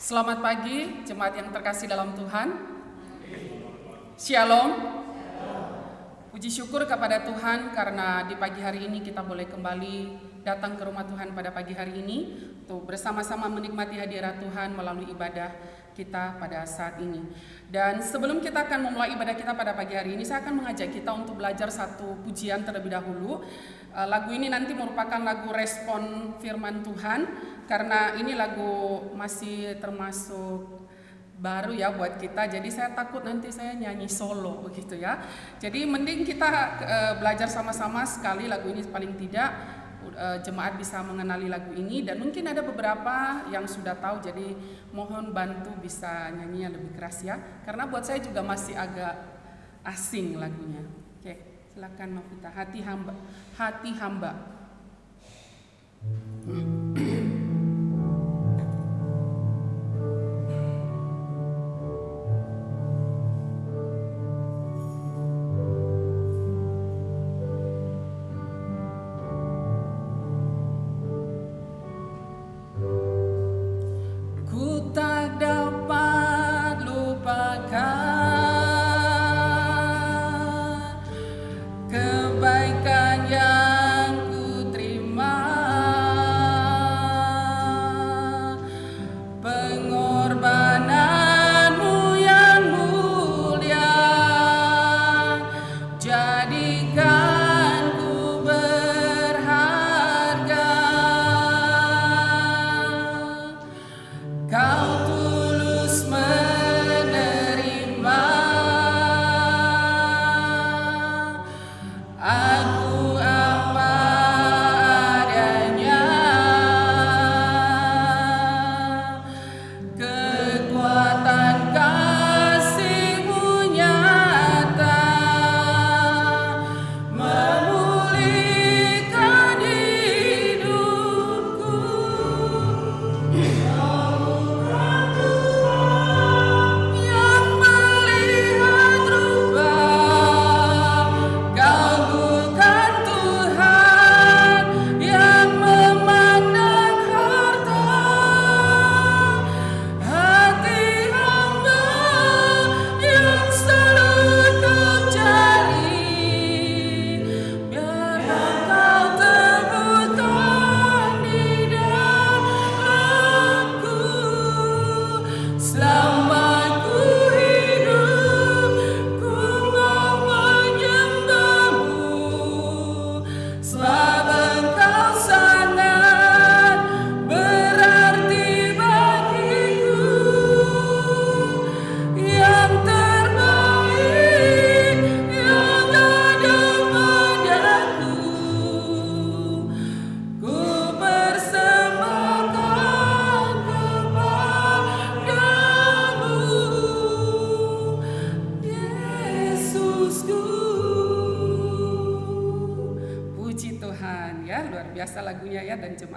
Selamat pagi, jemaat yang terkasih dalam Tuhan. Shalom. Puji syukur kepada Tuhan karena di pagi hari ini kita boleh kembali datang ke rumah Tuhan pada pagi hari ini untuk bersama-sama menikmati hadirat Tuhan melalui ibadah kita pada saat ini. Dan sebelum kita akan memulai ibadah kita pada pagi hari ini, saya akan mengajak kita untuk belajar satu pujian terlebih dahulu. Lagu ini nanti merupakan lagu respon firman Tuhan, karena ini lagu masih termasuk baru ya buat kita, jadi saya takut nanti saya nyanyi solo begitu ya. Jadi mending kita belajar sama-sama sekali lagu ini, paling tidak jemaat bisa mengenali lagu ini, dan mungkin ada beberapa yang sudah tahu, jadi mohon bantu bisa nyanyinya lebih keras ya, karena buat saya juga masih agak asing lagunya. Oke, silakan Novita, hati hamba, hati hamba.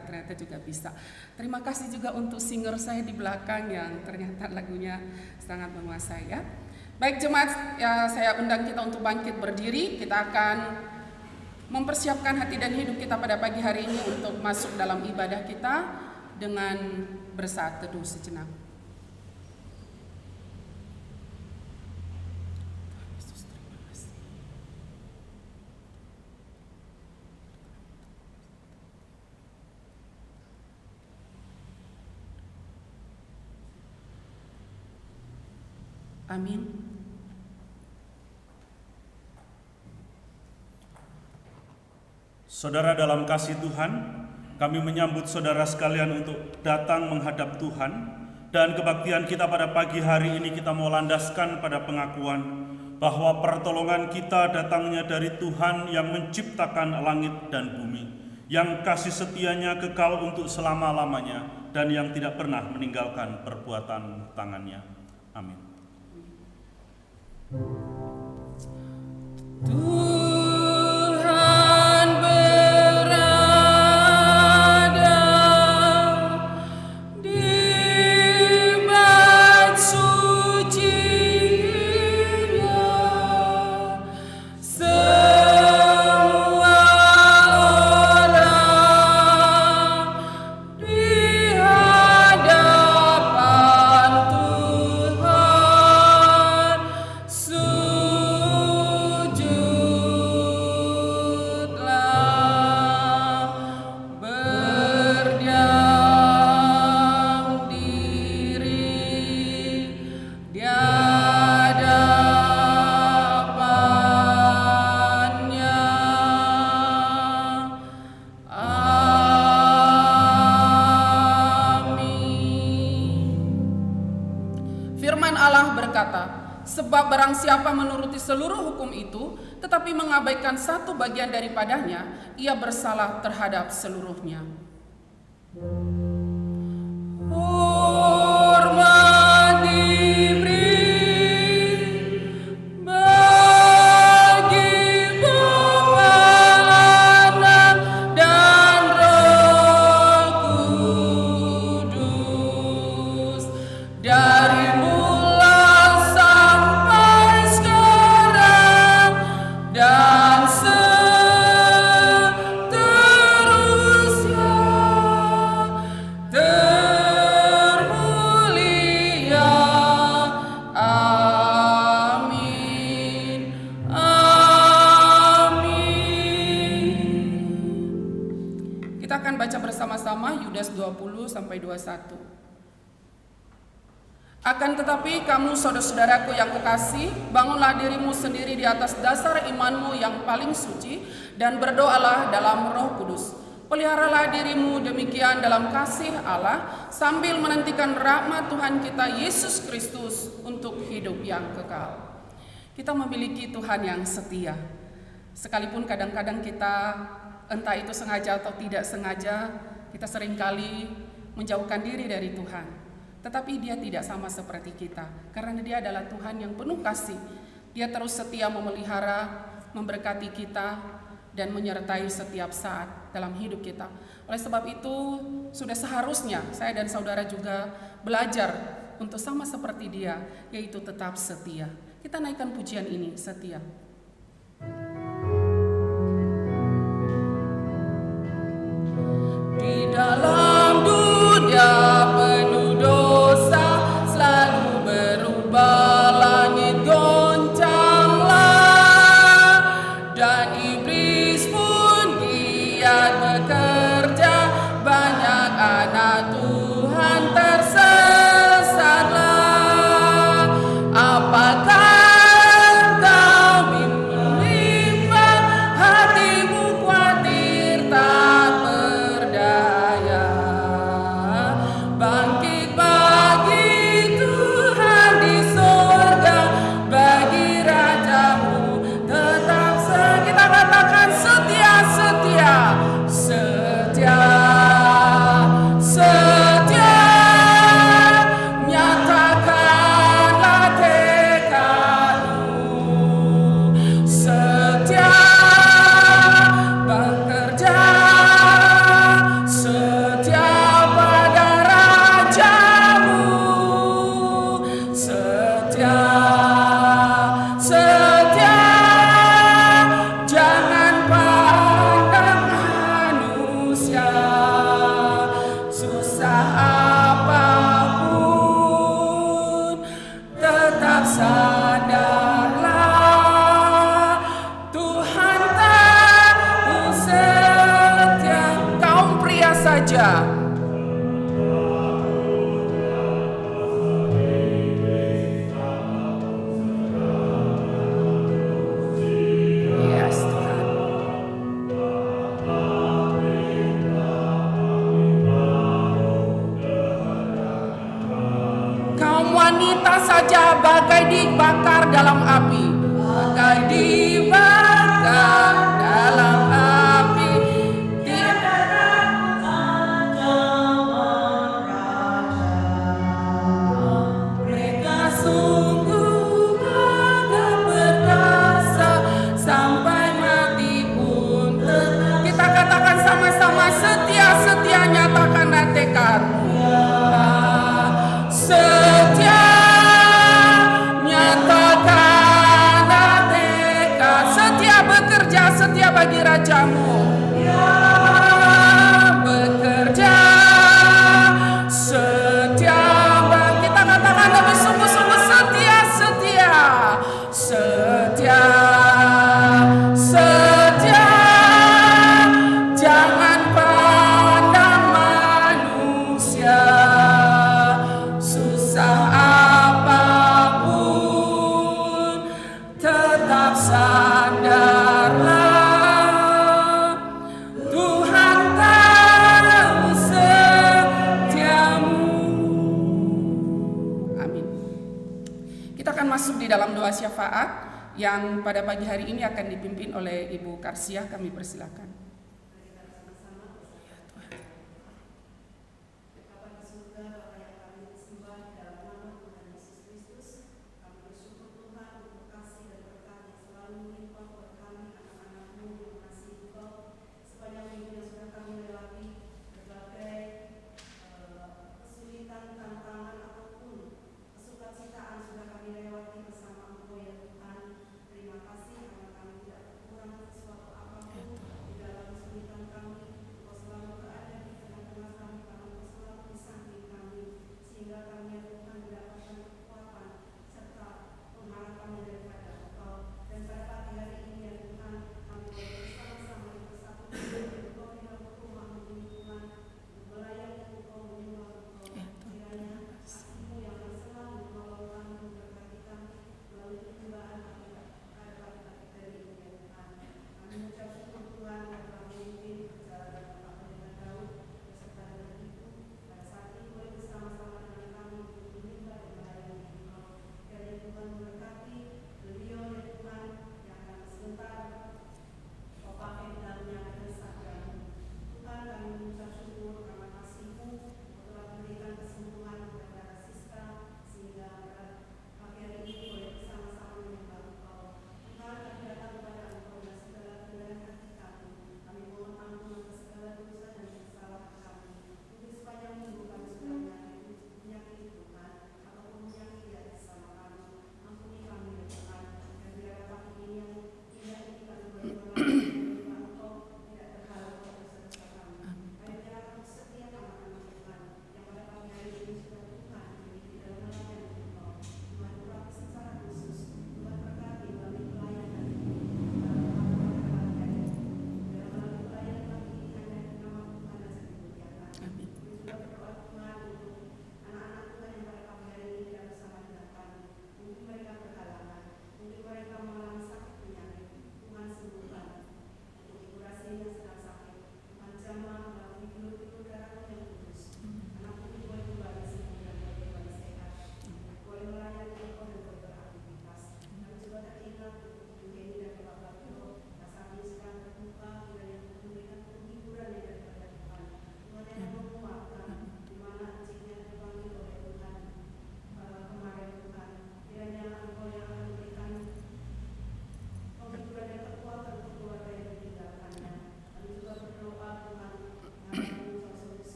Ternyata juga bisa. Terima kasih juga untuk singer saya di belakang yang ternyata lagunya sangat menguasai ya. Baik jemaat, ya, saya undang kita untuk bangkit berdiri. Kita akan mempersiapkan hati dan hidup kita pada pagi hari ini untuk masuk dalam ibadah kita dengan bersaat teduh sejenak. Amin. Saudara dalam kasih Tuhan, kami menyambut saudara sekalian untuk datang menghadap Tuhan, dan kebaktian kita pada pagi hari ini kita mau landaskan pada pengakuan bahwa pertolongan kita datangnya dari Tuhan yang menciptakan langit dan bumi, yang kasih setianya kekal untuk selama-lamanya, dan yang tidak pernah meninggalkan perbuatan tangannya. Amin. Tuhan berada di bait suci-Nya, semua orang di hadapan berkata, sebab barang siapa menuruti seluruh hukum itu, tetapi mengabaikan satu bagian daripadanya, ia bersalah terhadap seluruhnya. Hormat diberi bagi Bapa, Anak, dan Roh Kudus, dari mula sampai sekarang dan seterusnya. Termulia. Amin. Amin. Kita akan baca bersama-sama Yudas 20 sampai 21. Akan tetapi kamu saudara-saudaraku yang kekasih, bangunlah dirimu sendiri di atas dasar imanmu yang paling suci, dan berdoalah dalam Roh Kudus. Peliharalah dirimu demikian dalam kasih Allah, sambil menantikan rahmat Tuhan kita Yesus Kristus untuk hidup yang kekal. Kita memiliki Tuhan yang setia. Sekalipun kadang-kadang kita, entah itu sengaja atau tidak sengaja, kita seringkali menjauhkan diri dari Tuhan. Tetapi Dia tidak sama seperti kita, karena Dia adalah Tuhan yang penuh kasih. Dia terus setia memelihara, memberkati kita, dan menyertai setiap saat dalam hidup kita. Oleh sebab itu, sudah seharusnya saya dan saudara juga belajar untuk sama seperti Dia, yaitu tetap setia. Kita naikkan pujian ini, setia. Di dalam dunia penuh dosa, selalu berubah, langit goncanglah, dan iblis pun giat bekerja, banyak anak Tuhan tersesatlah. Apakah kau bimbang, hatimu khawatir tak berdaya? Bangkit bagi Tuhan di sorga, bagi Rajamu tetap kita katakan setia, setia, setia, setia. Nyatakanlah tekadmu, setia bekerja, setia pada Rajamu, setia, setia. Jangan pandang manusia, susah apapun, tetap sadarlah Tuhan tak setia. Kaum pria saja, yes Tuhan. Kaum wanita saja bagai dibakar dalam api, bagai dibakar dalam api. Mereka sungguh gagah perkasa, sampai mati pun kita katakan sama-sama, setia, setia, nyatakanlah tekadmu. Setia, nyatakan dalam doa syafaat yang pada pagi hari ini akan dipimpin oleh Ibu Karsia. Kami persilakan.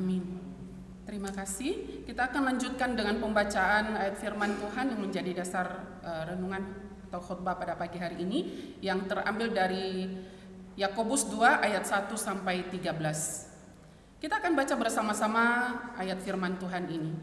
Amin. Terima kasih. Kita akan lanjutkan dengan pembacaan ayat firman Tuhan yang menjadi dasar renungan atau khotbah pada pagi hari ini, yang terambil dari Yakobus 2 ayat 1 sampai 13. Kita akan baca bersama-sama ayat firman Tuhan ini.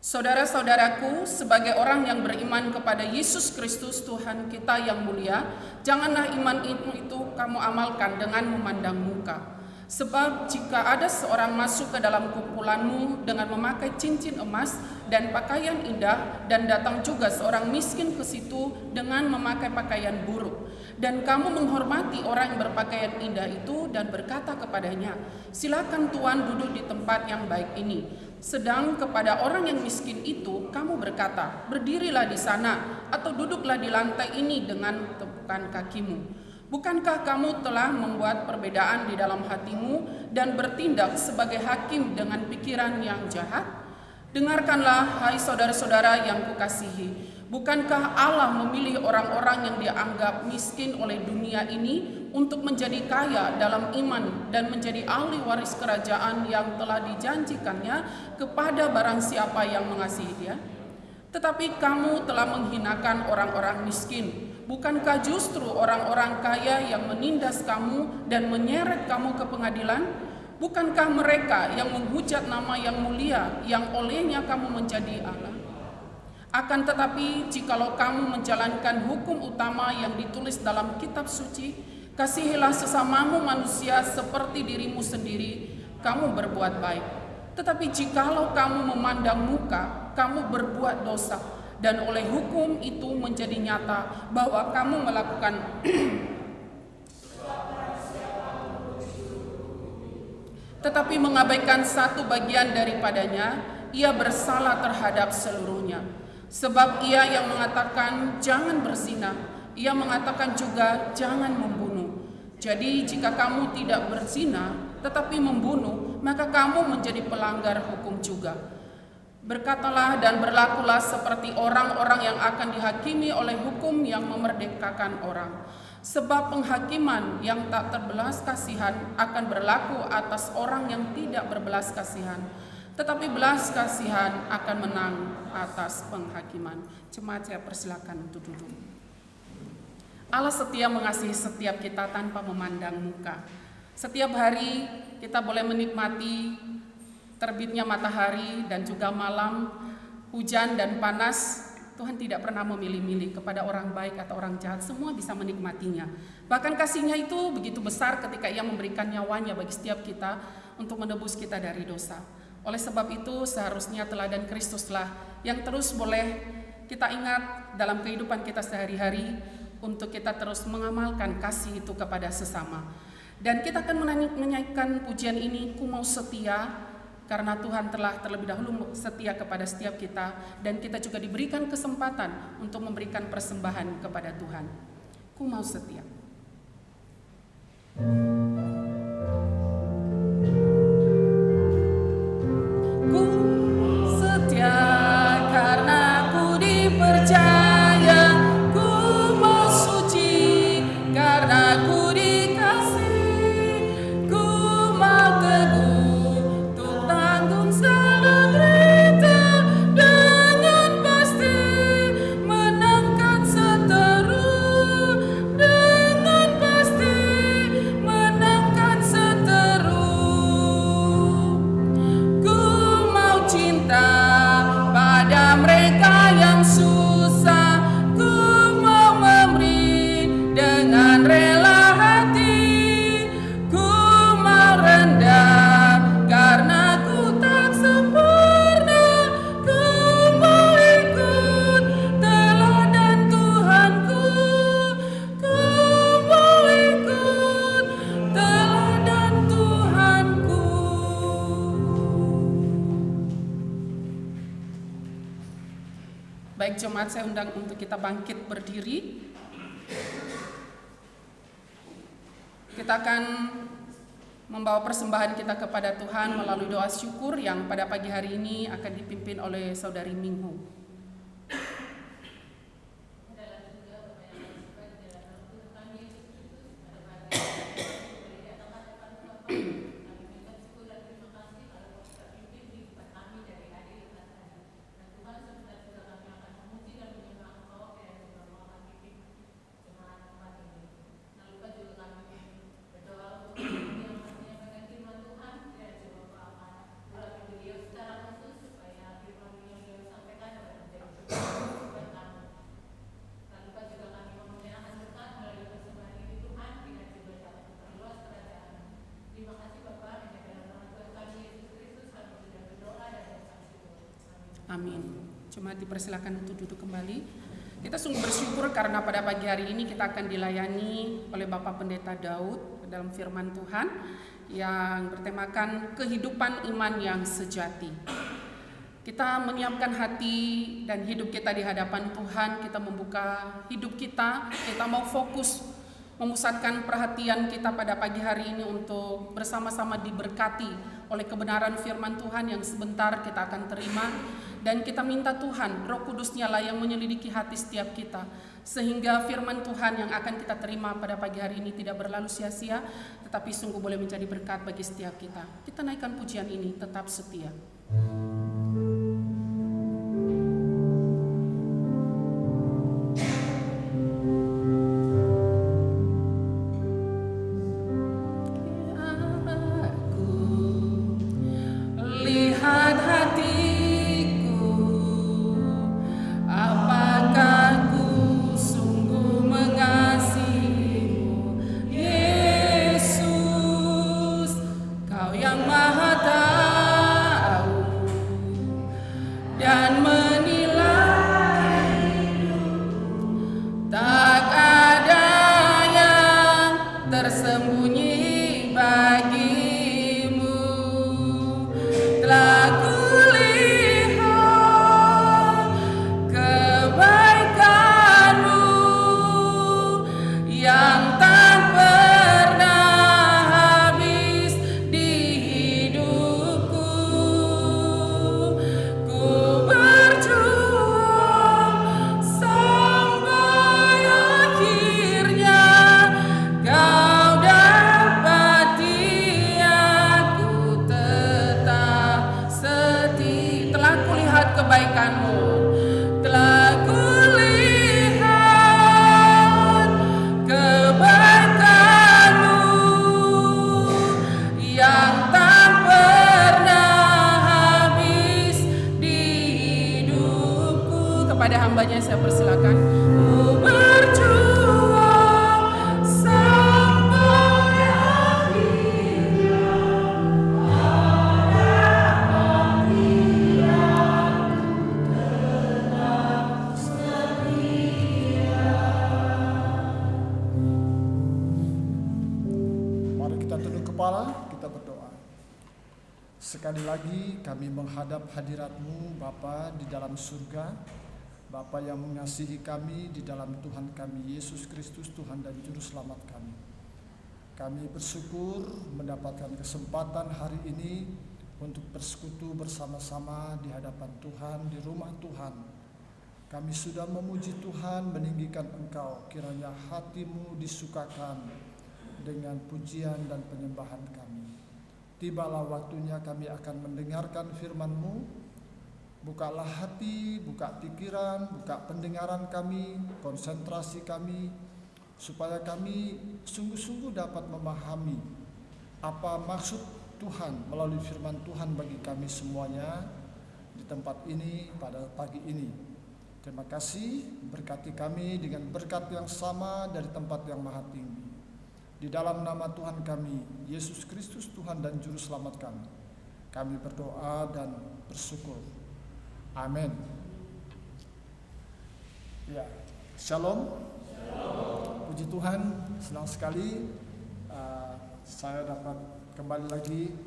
Saudara-saudaraku, sebagai orang yang beriman kepada Yesus Kristus Tuhan kita yang mulia, janganlah iman itu kamu amalkan dengan memandang muka. Sebab jika ada seorang masuk ke dalam kumpulanmu dengan memakai cincin emas dan pakaian indah, dan datang juga seorang miskin ke situ dengan memakai pakaian buruk, dan kamu menghormati orang yang berpakaian indah itu dan berkata kepadanya, silakan tuan duduk di tempat yang baik ini. Sedang kepada orang yang miskin itu kamu berkata, berdirilah di sana atau duduklah di lantai ini dengan tepukan kakimu. Bukankah kamu telah membuat perbedaan di dalam hatimu dan bertindak sebagai hakim dengan pikiran yang jahat? Dengarkanlah, hai saudara-saudara yang kukasihi. Bukankah Allah memilih orang-orang yang dianggap miskin oleh dunia ini untuk menjadi kaya dalam iman dan menjadi ahli waris kerajaan yang telah dijanjikannya kepada barang siapa yang mengasihi Dia? Tetapi kamu telah menghinakan orang-orang miskin. Bukankah justru orang-orang kaya yang menindas kamu dan menyeret kamu ke pengadilan? Bukankah mereka yang menghujat nama yang mulia yang olehnya kamu menjadi Allah? Akan tetapi jikalau kamu menjalankan hukum utama yang ditulis dalam kitab suci, kasihilah sesamamu manusia seperti dirimu sendiri, kamu berbuat baik. Tetapi jikalau kamu memandang muka, kamu berbuat dosa. Dan oleh hukum itu menjadi nyata bahwa kamu melakukan tetapi mengabaikan satu bagian daripadanya, ia bersalah terhadap seluruhnya. Sebab ia yang mengatakan jangan berzina, ia mengatakan juga jangan membunuh. Jadi jika kamu tidak berzina tetapi membunuh, maka kamu menjadi pelanggar hukum juga. Berkatalah dan berlakulah seperti orang-orang yang akan dihakimi oleh hukum yang memerdekakan orang. Sebab penghakiman yang tak terbelas kasihan akan berlaku atas orang yang tidak berbelas kasihan. Tetapi belas kasihan akan menang atas penghakiman. Jemaat, saya persilakan untuk duduk. Allah setia mengasihi setiap kita tanpa memandang muka. Setiap hari kita boleh menikmati terbitnya matahari dan juga malam, hujan dan panas. Tuhan tidak pernah memilih-milih kepada orang baik atau orang jahat, semua bisa menikmatinya. Bahkan kasih-Nya itu begitu besar ketika Ia memberikan nyawanya bagi setiap kita untuk menebus kita dari dosa. Oleh sebab itu seharusnya teladan Kristuslah yang terus boleh kita ingat dalam kehidupan kita sehari-hari untuk kita terus mengamalkan kasih itu kepada sesama. Dan kita akan menyanyikan pujian ini, Ku Mau Setia, karena Tuhan telah terlebih dahulu setia kepada setiap kita, dan kita juga diberikan kesempatan untuk memberikan persembahan kepada Tuhan. Ku mau setia. Ku setia karena ku dipercaya, ku mau suci karena ku dikasih, ku mau teguh segala derita dengan pasti, menangkan seteru dengan pasti, menangkan seteru. Ku mau cinta pada mereka yang susah, ku mau memberi dengan rela hati, ku mau rendah karena Baik jemaat, saya undang untuk kita bangkit berdiri. Kita akan membawa persembahan kita kepada Tuhan melalui doa syukur yang pada pagi hari ini akan dipimpin oleh Saudari Minghu. Amin. Cuma dipersilakan untuk duduk kembali. Kita sungguh bersyukur karena pada pagi hari ini kita akan dilayani oleh Bapak Pendeta Daud dalam firman Tuhan yang bertemakan kehidupan iman yang sejati. Kita menyiapkan hati dan hidup kita di hadapan Tuhan, kita membuka hidup kita mau fokus memusatkan perhatian kita pada pagi hari ini untuk bersama-sama diberkati oleh kebenaran firman Tuhan yang sebentar kita akan terima. Dan kita minta Tuhan, Roh Kudus-Nya lah yang menyelidiki hati setiap kita, sehingga firman Tuhan yang akan kita terima pada pagi hari ini tidak berlalu sia-sia, tetapi sungguh boleh menjadi berkat bagi setiap kita. Kita naikkan pujian ini, tetap setia. Sekali lagi kami menghadap hadirat-Mu Bapa di dalam surga, Bapa yang mengasihi kami di dalam Tuhan kami Yesus Kristus, Tuhan dan Juru Selamat kami. Kami bersyukur mendapatkan kesempatan hari ini untuk bersekutu bersama-sama di hadapan Tuhan, di rumah Tuhan. Kami sudah memuji Tuhan, meninggikan Engkau, kiranya hati-Mu disukakan dengan pujian dan penyembahan kami. Tibalah waktunya kami akan mendengarkan firman-Mu. Bukalah hati, buka pikiran, buka pendengaran kami, konsentrasi kami, supaya kami sungguh-sungguh dapat memahami apa maksud Tuhan melalui firman Tuhan bagi kami semuanya di tempat ini pada pagi ini. Terima kasih, berkati kami dengan berkat yang sama dari tempat yang maha tinggi. Di dalam nama Tuhan kami, Yesus Kristus Tuhan dan Juru Selamat kami berdoa dan bersyukur. Amin. Ya, Shalom. Puji Tuhan, senang sekali saya dapat kembali lagi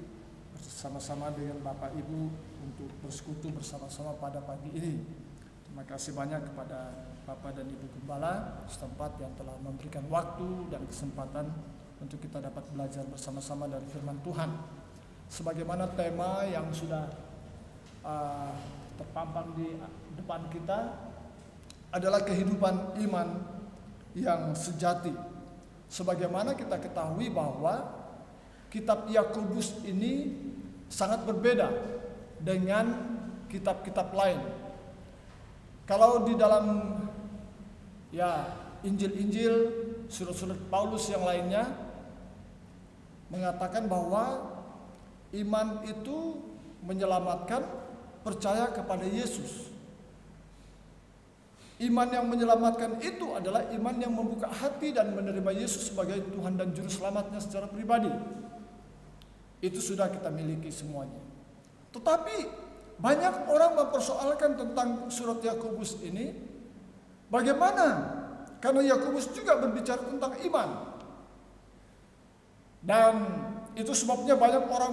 bersama-sama dengan Bapak Ibu untuk bersekutu bersama-sama pada pagi ini. Terima kasih banyak kepada Bapak dan Ibu Gembala setempat yang telah memberikan waktu dan kesempatan untuk kita dapat belajar bersama-sama dari firman Tuhan. Sebagaimana tema yang sudah terpampang di depan kita adalah kehidupan iman yang sejati. Sebagaimana kita ketahui bahwa kitab Yakobus ini sangat berbeda dengan kitab-kitab lain. Kalau di dalam Injil-Injil, surat-surat Paulus yang lainnya mengatakan bahwa iman itu menyelamatkan, percaya kepada Yesus. Iman yang menyelamatkan itu adalah iman yang membuka hati dan menerima Yesus sebagai Tuhan dan Juru Selamatnya secara pribadi. Itu sudah kita miliki semuanya. Tetapi banyak orang mempersoalkan tentang surat Yakobus ini. Bagaimana? Karena Yakobus juga berbicara tentang iman. Dan itu sebabnya banyak orang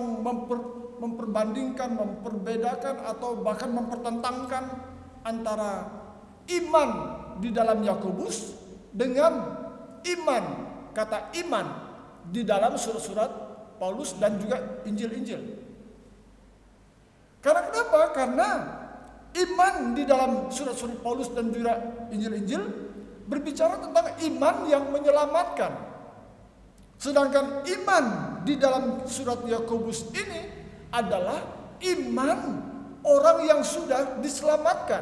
memperbandingkan, memperbedakan atau bahkan mempertentangkan antara iman di dalam Yakobus dengan iman, kata iman di dalam surat-surat Paulus dan juga Injil-Injil. Karena kenapa? Karena iman di dalam surat-surat Paulus dan juga Injil-Injil berbicara tentang iman yang menyelamatkan. Sedangkan iman di dalam surat Yakobus ini adalah iman orang yang sudah diselamatkan,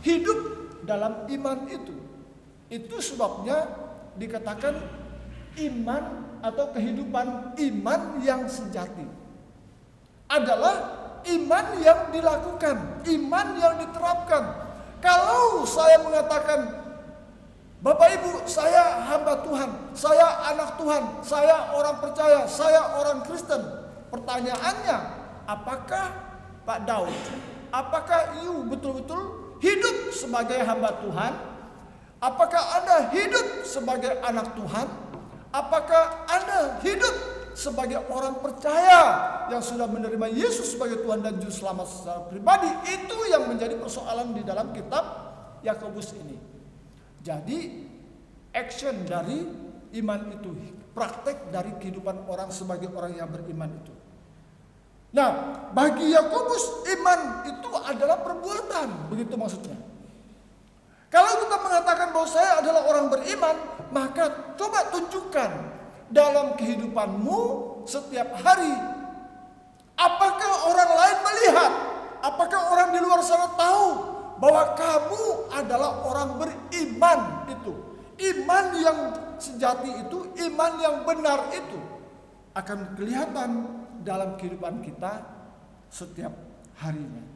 hidup dalam iman itu. Itu sebabnya dikatakan iman atau kehidupan iman yang sejati adalah iman yang dilakukan, iman yang diterapkan. Kalau saya mengatakan, Bapak Ibu, saya hamba Tuhan, saya anak Tuhan, saya orang percaya, saya orang Kristen. Pertanyaannya, apakah Pak Daud, apakah you betul-betul hidup sebagai hamba Tuhan? Apakah Anda hidup sebagai anak Tuhan? Apakah Anda hidup sebagai orang percaya yang sudah menerima Yesus sebagai Tuhan dan Juru Selamat secara pribadi? Itu yang menjadi persoalan di dalam kitab Yakobus ini. Jadi action dari iman itu, praktek dari kehidupan orang sebagai orang yang beriman itu. Nah, bagi Yakobus iman itu adalah perbuatan, begitu maksudnya. Kalau kita mengatakan bahwa saya adalah orang beriman, maka coba tunjukkan dalam kehidupanmu setiap hari. Apakah orang lain melihat? Apakah orang di luar sana tahu bahwa kamu adalah orang beriman itu? Iman yang sejati itu, iman yang benar itu akan kelihatan dalam kehidupan kita setiap harinya.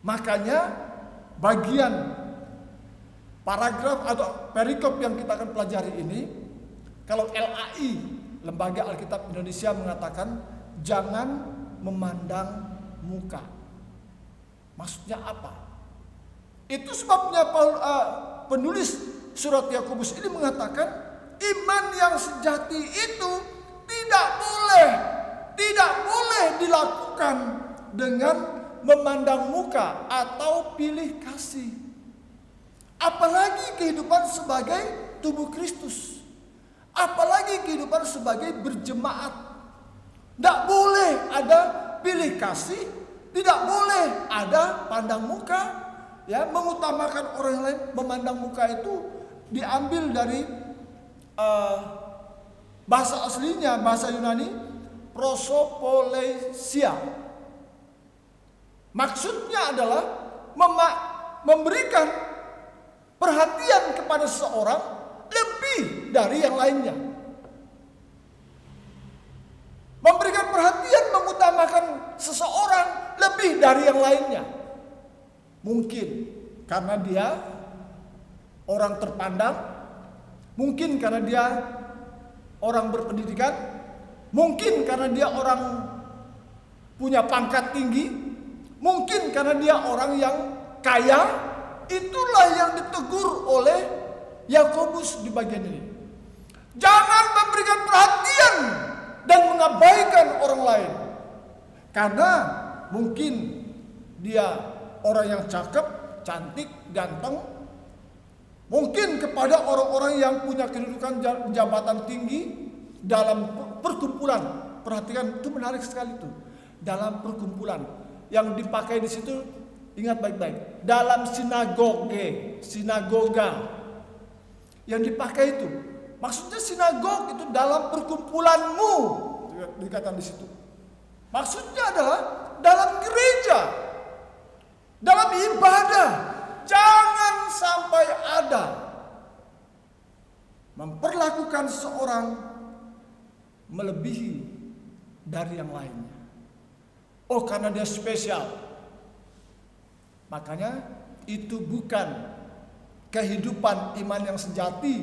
Makanya bagian paragraf atau perikop yang kita akan pelajari ini, kalau LAI, Lembaga Alkitab Indonesia, mengatakan jangan memandang muka. Maksudnya apa? Itu sebabnya penulis surat Yakobus ini mengatakan iman yang sejati itu tidak boleh dilakukan dengan memandang muka atau pilih kasih. Apalagi kehidupan sebagai tubuh Kristus. Apalagi kehidupan sebagai berjemaat. Tidak boleh ada pilih kasih, tidak boleh ada pandang muka, ya, mengutamakan orang lain. Memandang muka itu diambil dari bahasa aslinya, bahasa Yunani, prosopolesia. Maksudnya adalah memberikan perhatian kepada seseorang lebih dari yang lainnya. Memberikan perhatian, mengutamakan seseorang lebih dari yang lainnya. Mungkin karena dia orang terpandang, mungkin karena dia orang berpendidikan, mungkin karena dia orang punya pangkat tinggi, mungkin karena dia orang yang kaya. Itulah yang ditegur oleh Yakobus di bagian ini. Jangan memberikan perhatian dan mengabaikan orang lain. Karena mungkin dia orang yang cakep, cantik, ganteng. Mungkin kepada orang-orang yang punya kedudukan jabatan tinggi dalam perkumpulan. Perhatikan, itu menarik sekali tuh. Dalam perkumpulan yang dipakai di situ, ingat baik-baik. Dalam sinagoga yang dipakai itu. Maksudnya sinagog itu dalam perkumpulanmu, dikatakan di situ. Maksudnya adalah dalam gereja, dalam ibadah. Jangan sampai ada memperlakukan seorang melebihi dari yang lainnya. Oh, karena dia spesial. Makanya itu bukan kehidupan iman yang sejati,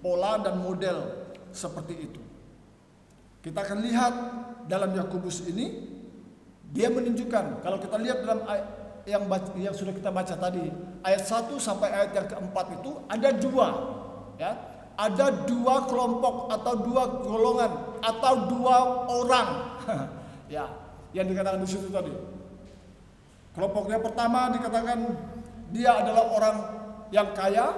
pola dan model seperti itu. Kita akan lihat dalam Yakobus ini Dia menunjukkan, kalau kita lihat dalam yang sudah kita baca tadi, ayat 1 sampai ayat yang keempat itu ada dua, ya. Ada dua kelompok atau dua golongan atau dua orang, ya, yang dikatakan di situ tadi. Kelompok yang pertama dikatakan dia adalah orang yang kaya,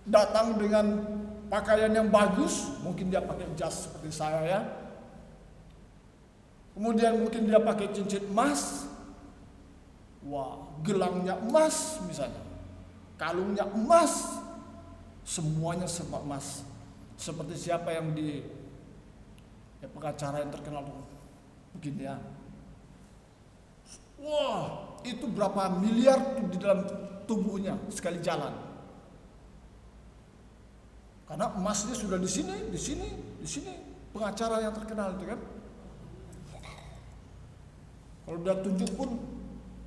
datang dengan pakaian yang bagus, mungkin dia pakai jas seperti saya, ya. Kemudian mungkin dia pakai cincin emas, wah, gelangnya emas misalnya, kalungnya emas, semuanya serba emas. Seperti siapa yang di pengacara yang terkenal begini, ya. Wah, itu berapa miliar di dalam tubuhnya sekali jalan. Karena emasnya sudah di sini, di sini, di sini. Pengacara yang terkenal itu kan. Kalau udah tunjuk pun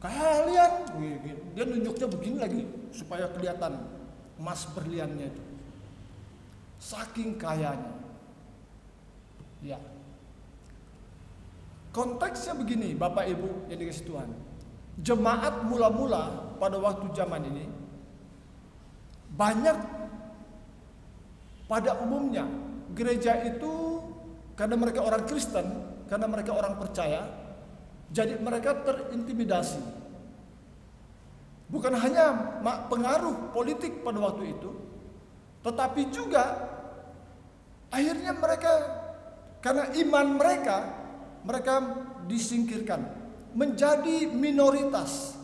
kalian, dia nunjuknya begini lagi supaya kelihatan emas berliannya itu. Saking kayanya. Ya. Konteksnya begini, Bapak Ibu yang dikasih Tuhan. Jemaat mula-mula pada waktu zaman ini banyak, pada umumnya gereja itu karena mereka orang Kristen, karena mereka orang percaya, jadi mereka terintimidasi. Bukan hanya pengaruh politik pada waktu itu, tetapi juga akhirnya mereka, karena iman mereka disingkirkan, menjadi minoritas.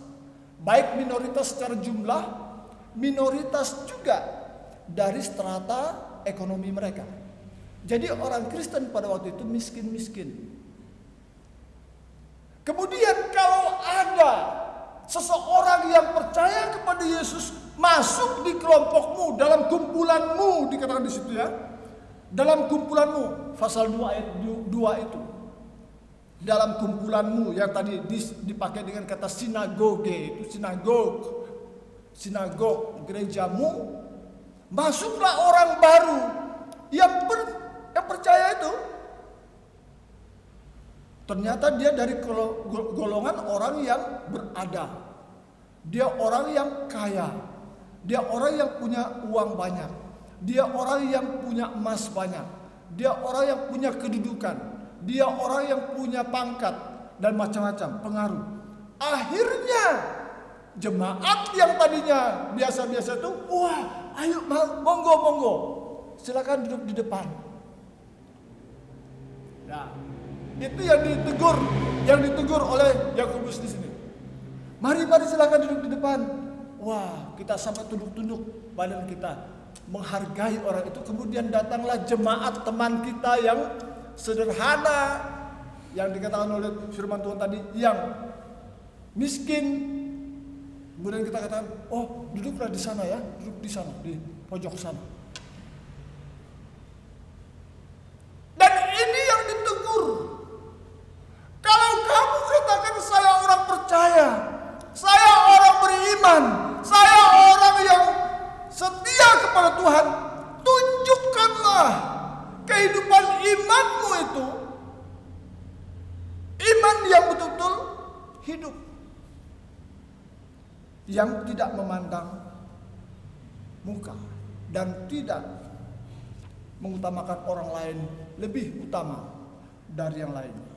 Baik minoritas secara jumlah, minoritas juga dari strata ekonomi mereka. Jadi orang Kristen pada waktu itu miskin-miskin. Kemudian kalau ada seseorang yang percaya kepada Yesus masuk di kelompokmu, dalam kumpulanmu, dikatakan di situ, ya. Dalam kumpulanmu, pasal 2 ayat 2 itu. Dalam kumpulanmu yang tadi dipakai dengan kata sinagoge, itu sinagog gerejamu, masuklah orang baru yang percaya itu. Ternyata dia dari golongan orang yang berada. Dia orang yang kaya. Dia orang yang punya uang banyak. Dia orang yang punya emas banyak. Dia orang yang punya kedudukan. Dia orang yang punya pangkat dan macam-macam pengaruh. Akhirnya jemaat yang tadinya biasa-biasa itu, wah, ayo monggo, silakan duduk di depan. Nah, itu yang ditegur oleh Yakobus di sini. Mari silakan duduk di depan. Wah, kita sampai tunduk-tunduk badan kita, menghargai orang itu. Kemudian datanglah jemaat teman kita yang sederhana, yang dikatakan oleh firman Tuhan tadi, yang miskin. Kemudian kita katakan, oh, duduklah di sana, ya, duduk di sana, di pojok sana. Dan ini yang ditegur. Kalau kamu katakan saya orang percaya, saya orang beriman, saya orang yang setia kepada Tuhan, tunjukkanlah kehidupan imanmu itu, iman yang betul-betul hidup, yang tidak memandang muka dan tidak mengutamakan orang lain lebih utama dari yang lainnya.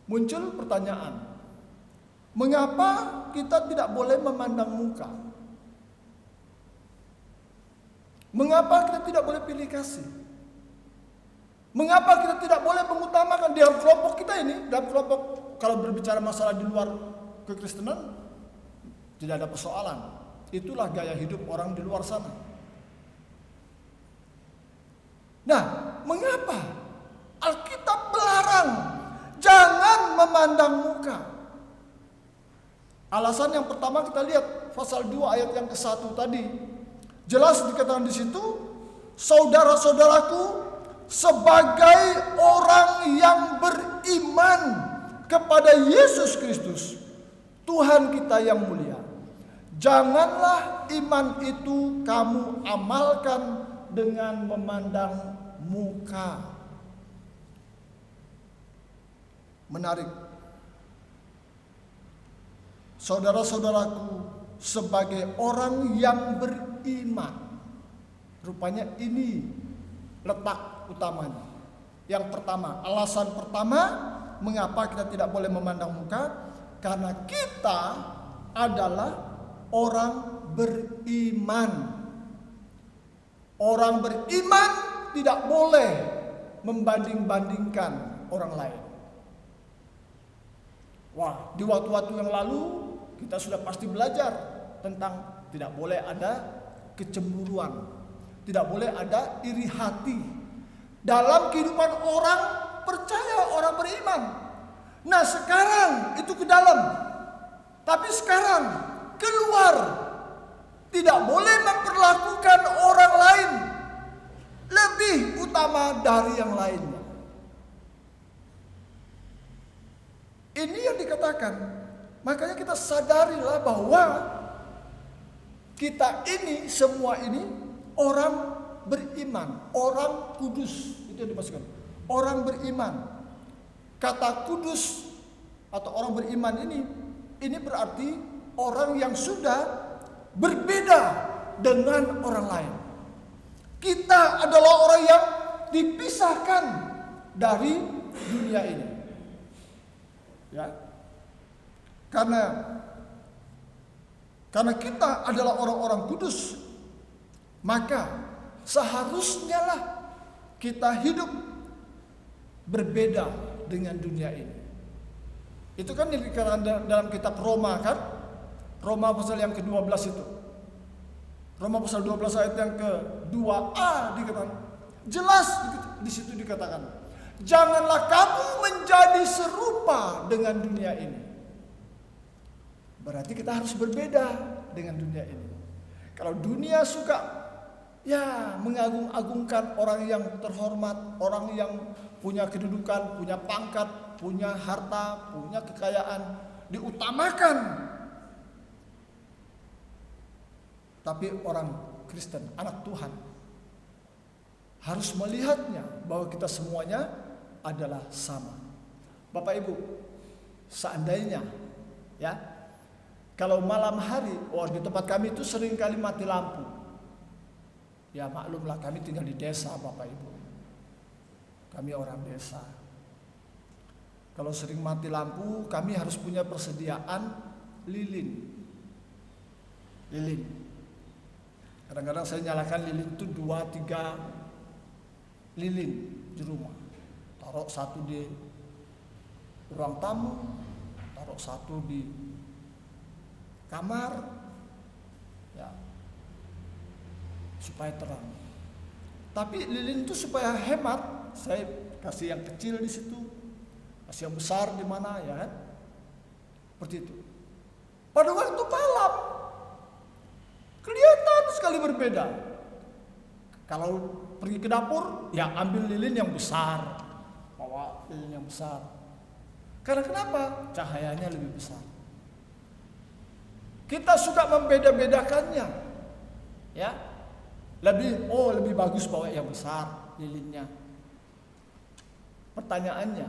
Muncul pertanyaan, mengapa kita tidak boleh memandang muka? Mengapa kita tidak boleh pilih kasih? Mengapa kita tidak boleh mengutamakan di dalam kelompok kita ini, dalam kelompok, kalau berbicara masalah di luar kekristenan, tidak ada persoalan. Itulah gaya hidup orang di luar sana. Nah, mengapa Alkitab melarang jangan memandang muka? Alasan yang pertama kita lihat pasal 2 ayat yang ke-1 tadi. Jelas dikatakan di situ, saudara-saudaraku, sebagai orang yang beriman kepada Yesus Kristus, Tuhan kita yang mulia, janganlah iman itu kamu amalkan dengan memandang muka. menarik. Saudara-saudaraku, sebagai orang yang beriman, rupanya ini letak utamanya. Yang pertama, alasan pertama mengapa kita tidak boleh memandang muka, karena kita adalah orang beriman. Orang beriman tidak boleh membanding-bandingkan orang lain. Wah, di waktu-waktu yang lalu kita sudah pasti belajar tentang tidak boleh ada kecemburuan, tidak boleh ada iri hati dalam kehidupan orang percaya, orang beriman. Nah, sekarang itu ke dalam, tapi sekarang keluar. Tidak boleh memperlakukan orang lain lebih utama dari yang lainnya. Ini yang dikatakan. Makanya kita sadarilah bahwa kita ini, semua ini orang beriman, orang kudus. Itu yang dimaksudkan. Orang beriman. Kata kudus atau orang beriman ini berarti orang yang sudah berbeda dengan orang lain. Kita adalah orang yang dipisahkan dari dunia ini. Ya. Karena kita adalah orang-orang kudus, maka seharusnya lah kita hidup berbeda dengan dunia ini. Itu kan dikatakan dalam kitab Roma kan? Roma pasal yang ke-12 itu. Roma pasal 12 ayat yang ke-2a dikatakan. Jelas di situ dikatakan, janganlah kamu menjadi serupa dengan dunia ini. Berarti kita harus berbeda dengan dunia ini. Kalau dunia suka mengagung-agungkan orang yang terhormat, orang yang punya kedudukan, punya pangkat, punya harta, punya kekayaan, diutamakan. Tapi orang Kristen, anak Tuhan, harus melihatnya bahwa kita semuanya adalah sama. Bapak Ibu, seandainya kalau malam hari, di tempat kami itu sering kali mati lampu. Ya maklumlah, kami tinggal di desa Bapak Ibu. Kami orang desa. Kalau sering mati lampu, kami harus punya persediaan lilin. Kadang-kadang saya nyalakan lilin itu 2-3 lilin di rumah. Taruh satu di ruang tamu, taruh satu di kamar, supaya terang. Tapi lilin itu supaya hemat, saya kasih yang kecil di situ, kasih yang besar di mana, ya kan? Seperti itu. Pada waktu malam kelihatan sekali berbeda. Kalau pergi ke dapur, ambil lilin yang besar, bawa lilin yang besar. Karena kenapa? Cahayanya lebih besar. Kita suka membeda-bedakannya, lebih bagus bawa yang besar lilinnya. Pertanyaannya,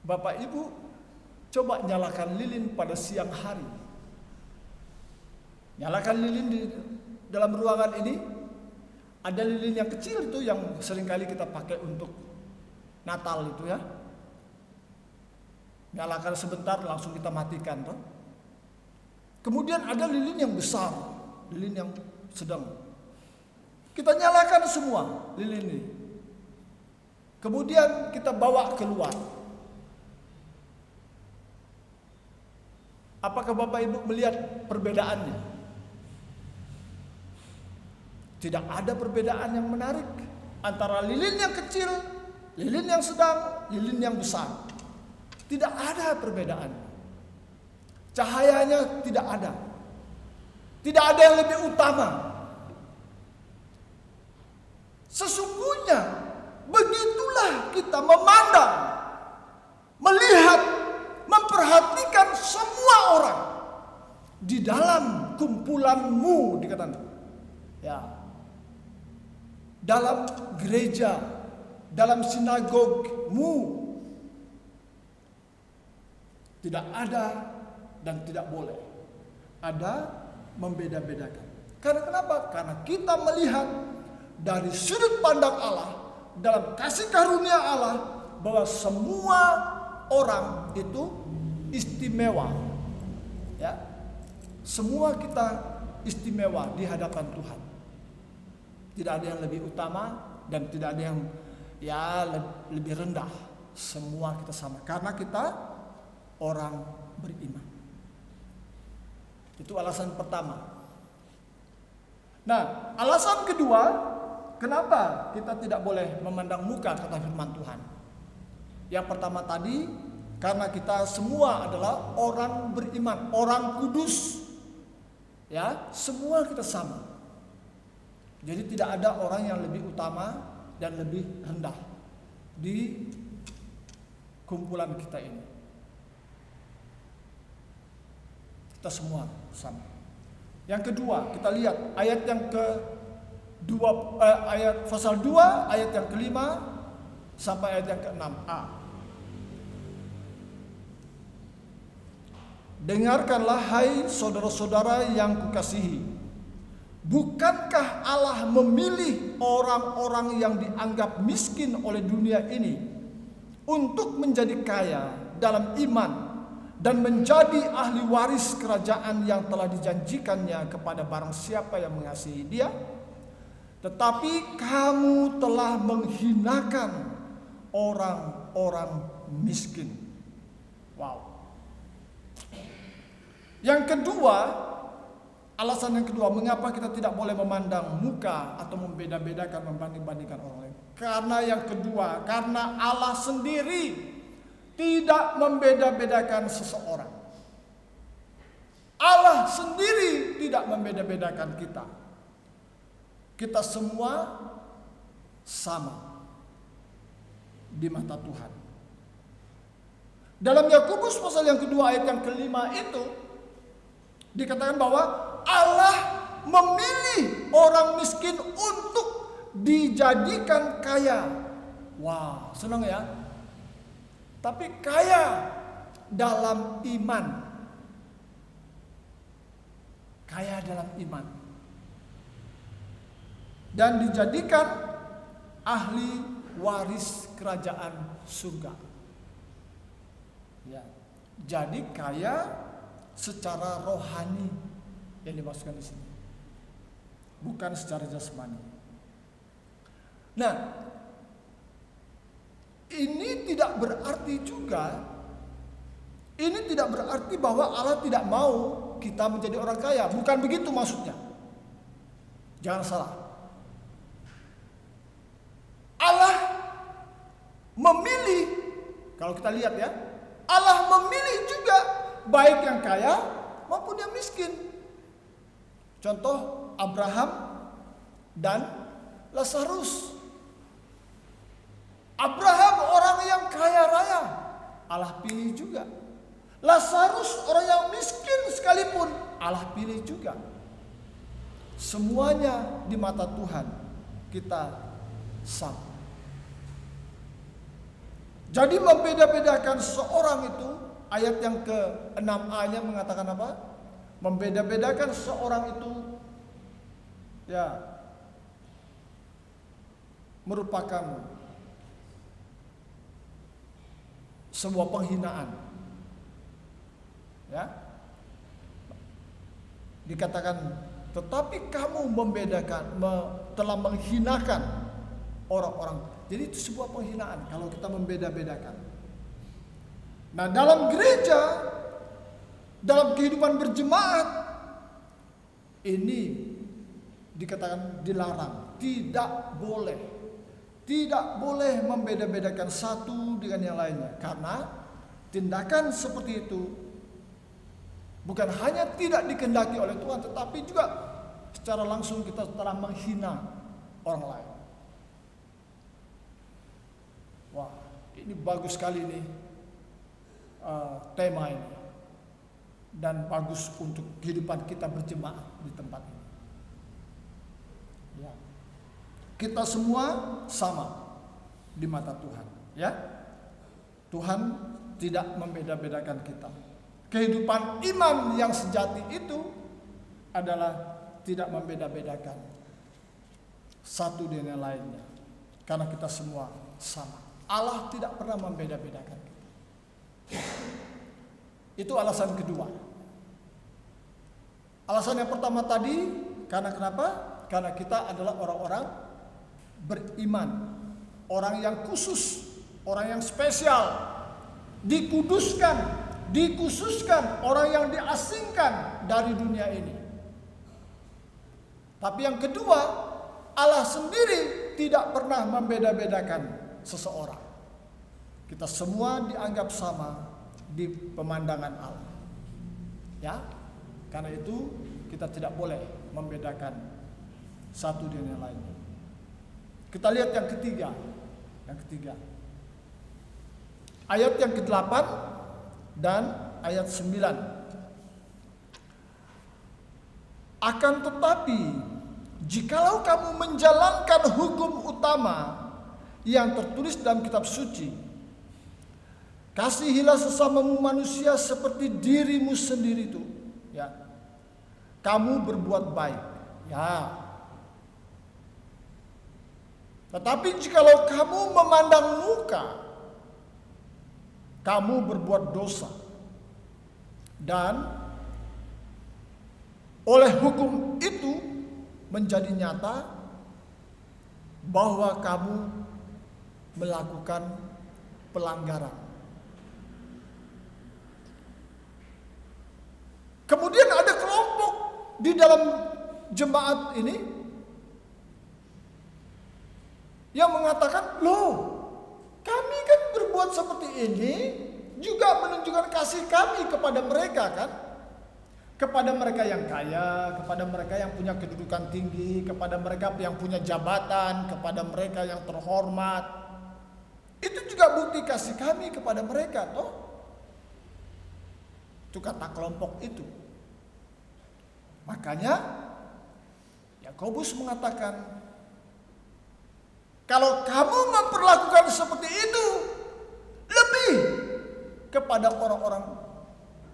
Bapak Ibu coba nyalakan lilin pada siang hari. Nyalakan lilin di dalam ruangan ini. Ada lilin yang kecil itu yang seringkali kita pakai untuk Natal itu ya. Nyalakan sebentar langsung kita matikan toh. Kemudian ada lilin yang besar, lilin yang sedang. Kita nyalakan semua lilin ini. Kemudian kita bawa keluar. Apakah Bapak Ibu melihat perbedaannya? Tidak ada perbedaan yang menarik antara lilin yang kecil, lilin yang sedang, lilin yang besar. Tidak ada perbedaan. Cahayanya tidak ada. Tidak ada yang lebih utama. Sesungguhnya begitulah kita memandang, melihat, memperhatikan semua orang di dalam kumpulanmu, dikatakan. Dalam gereja, dalam sinagogmu, Tidak ada dan tidak boleh ada membeda-bedakan. Karena kenapa? Karena kita melihat dari sudut pandang Allah, dalam kasih karunia Allah, bahwa semua orang itu istimewa. Ya. Semua kita istimewa di hadapan Tuhan. Tidak ada yang lebih utama dan tidak ada yang lebih rendah. Semua kita sama karena kita orang beriman. Itu alasan pertama. Nah, alasan kedua, kenapa kita tidak boleh memandang muka, kata firman Tuhan. Yang pertama tadi, karena kita semua adalah orang beriman, orang kudus. Ya, semua kita sama. Jadi tidak ada orang yang lebih utama dan lebih rendah di kumpulan kita ini. Kita semua sama. Yang kedua, kita lihat ayat yang ayat pasal 2, ayat yang kelima sampai ayat yang ke-6a. Dengarkanlah hai saudara-saudara yang kukasihi. Bukankah Allah memilih orang-orang yang dianggap miskin oleh dunia ini untuk menjadi kaya dalam iman dan menjadi ahli waris kerajaan yang telah dijanjikannya kepada barang siapa yang mengasihi Dia? Tetapi kamu telah menghinakan orang-orang miskin. Wow. Yang kedua, alasan yang kedua, mengapa kita tidak boleh memandang muka atau membeda-bedakan, membanding-bandingkan orang lain? Karena yang kedua, karena Allah sendiri tidak membeda-bedakan seseorang. Allah sendiri tidak membeda-bedakan kita. Kita semua sama di mata Tuhan. Dalam Yakobus pasal yang kedua ayat yang kelima itu dikatakan bahwa Allah memilih orang miskin untuk dijadikan kaya. Wah, senang ya. Tapi kaya dalam iman. Kaya dalam iman. Dan dijadikan ahli waris kerajaan surga. Ya. Jadi kaya secara rohani yang dimaksudkan di sini. Bukan secara jasmani. Nah, ini tidak berarti bahwa Allah tidak mau kita menjadi orang kaya. Bukan begitu maksudnya. Jangan salah. Allah memilih, kalau kita lihat ya, Allah memilih juga baik yang kaya maupun yang miskin. Contoh Abraham dan Lazarus. Abraham orang yang kaya raya, Allah pilih juga. Lazarus orang yang miskin sekalipun, Allah pilih juga. Semuanya di mata Tuhan kita sama. Jadi membeda-bedakan seorang itu, ayat yang ke-6a-nya mengatakan apa? Membeda-bedakan seorang itu ya merupakan sebuah penghinaan. Ya. Dikatakan, tetapi kamu telah menghinakan orang-orang. Jadi itu sebuah penghinaan kalau kita membeda-bedakan. Nah, dalam gereja, dalam kehidupan berjemaat, ini dikatakan dilarang, tidak boleh. Tidak boleh membeda-bedakan satu dengan yang lainnya. Karena tindakan seperti itu bukan hanya tidak dikehendaki oleh Tuhan, tetapi juga secara langsung kita telah menghina orang lain. Wah, ini bagus sekali nih tema ini. Dan bagus untuk kehidupan kita berjemaat di tempat ini. Ya. Kita semua sama di mata Tuhan, ya. Tuhan tidak membeda-bedakan kita. Kehidupan iman yang sejati itu adalah tidak membeda-bedakan satu dengan lainnya. Karena kita semua sama. Allah tidak pernah membeda-bedakan kita. Itu alasan kedua. Alasan yang pertama tadi, karena kenapa? Karena kita adalah orang-orang beriman. Orang yang khusus, orang yang spesial, dikhususkan, orang yang diasingkan dari dunia ini. Tapi yang kedua, Allah sendiri tidak pernah membeda-bedakan seseorang. Kita semua dianggap sama di pemandangan Allah. Ya, karena itu kita tidak boleh membedakan satu dengan yang lainnya. Kita lihat yang ketiga. Ayat yang ke-8 dan ayat 9. Akan tetapi, jikalau kamu menjalankan hukum utama yang tertulis dalam kitab suci, kasihilah sesamamu manusia seperti dirimu sendiri itu. Ya, kamu berbuat baik. Ya. Tetapi jikalau kamu memandang muka, kamu berbuat dosa. Dan oleh hukum itu menjadi nyata bahwa kamu melakukan pelanggaran. Kemudian ada kelompok di dalam jemaat ini yang mengatakan, loh, kami kan berbuat seperti ini juga menunjukkan kasih kami kepada mereka kan? Kepada mereka yang kaya, kepada mereka yang punya kedudukan tinggi, kepada mereka yang punya jabatan, kepada mereka yang terhormat. Itu juga bukti kasih kami kepada mereka, toh? Itu kata kelompok itu. Makanya Yakobus mengatakan, kalau kamu memperlakukan seperti itu lebih kepada orang-orang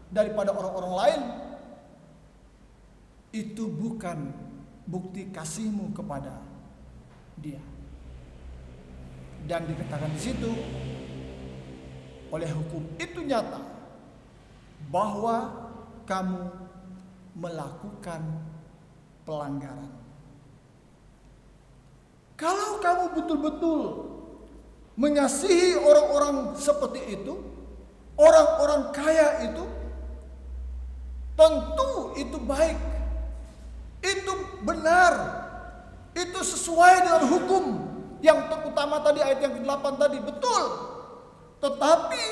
daripada orang-orang lain, itu bukan bukti kasihmu kepada dia. Dan dikatakan di situ, oleh hukum itu nyata bahwa kamu melakukan pelanggaran. Kalau kamu betul-betul mengasihi orang-orang seperti itu, orang-orang kaya itu, tentu itu baik, itu benar, itu sesuai dengan hukum yang terutama tadi, ayat yang ke-8 tadi, betul. Tetapi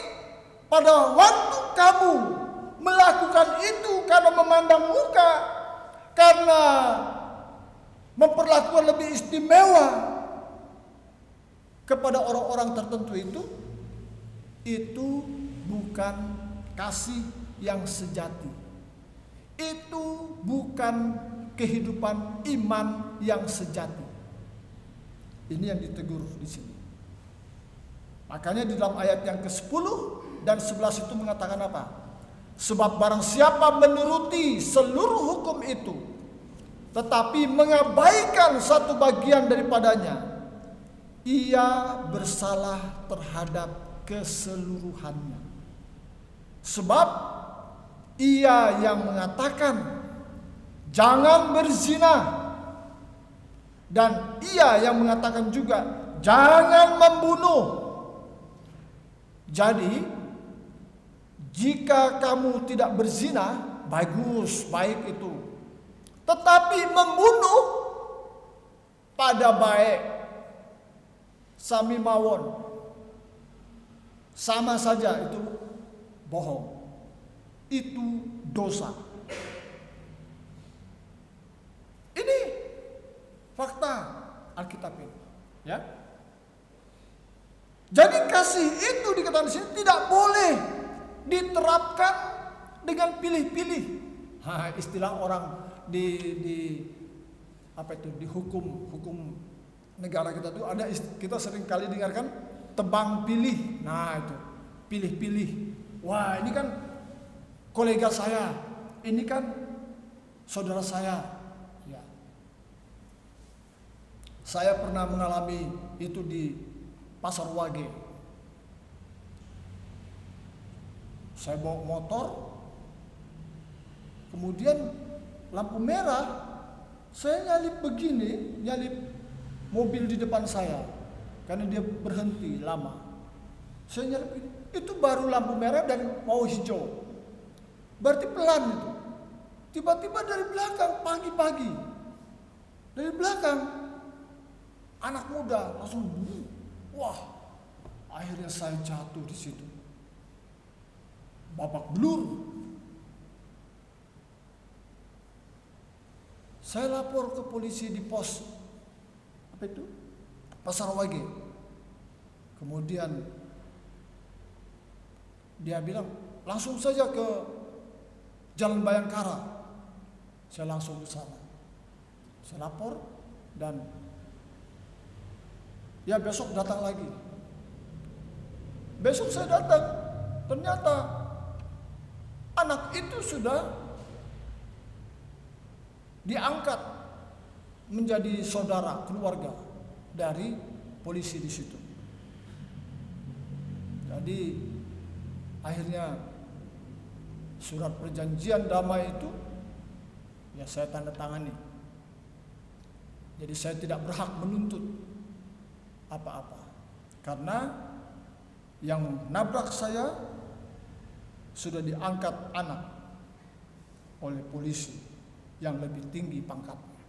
pada waktu kamu melakukan itu karena memandang muka, karena memperlakukan lebih istimewa kepada orang-orang tertentu itu bukan kasih yang sejati. Itu bukan kehidupan iman yang sejati. Ini yang ditegur di sini. Makanya di dalam ayat yang ke-10 dan 11 itu mengatakan apa? Sebab barang siapa menuruti seluruh hukum itu, tetapi mengabaikan satu bagian daripadanya, ia bersalah terhadap keseluruhannya. Sebab ia yang mengatakan jangan berzina, dan ia yang mengatakan juga jangan membunuh. Jadi jika kamu tidak berzina, bagus, baik itu. Tetapi membunuh pada baik, sami mawon, sama saja itu bohong, itu dosa. Ini fakta Alkitab ini, ya. Jadi kasih itu dikatakan di sini tidak boleh diterapkan dengan pilih-pilih. Istilah orang di apa itu, di hukum negara kita tuh ada, kita sering kali dengarkan tebang pilih. Nah itu pilih-pilih. Wah, ini kan kolega saya, ini kan saudara saya. Ya. Saya pernah mengalami itu di Pasar Wage. Saya bawa motor, kemudian lampu merah, saya nyalip begini, nyalip mobil di depan saya, karena dia berhenti lama. Saya nyalip begini, itu baru lampu merah dan mau hijau. Berarti pelan itu. Tiba-tiba dari belakang, pagi-pagi, dari belakang, anak muda langsung, wah, akhirnya saya jatuh di situ. Babak belur. Saya lapor ke polisi di pos apa itu? Pasar Wage. Kemudian dia bilang, langsung saja ke Jalan Bayangkara. Saya langsung ke sana. Saya lapor dan ya besok datang lagi. Besok saya datang, ternyata anak itu sudah diangkat menjadi saudara keluarga dari polisi di situ. Jadi akhirnya surat perjanjian damai itu ya saya tanda tangani. Jadi saya tidak berhak menuntut apa-apa karena yang nabrak saya sudah diangkat anak oleh polisi yang lebih tinggi pangkatnya.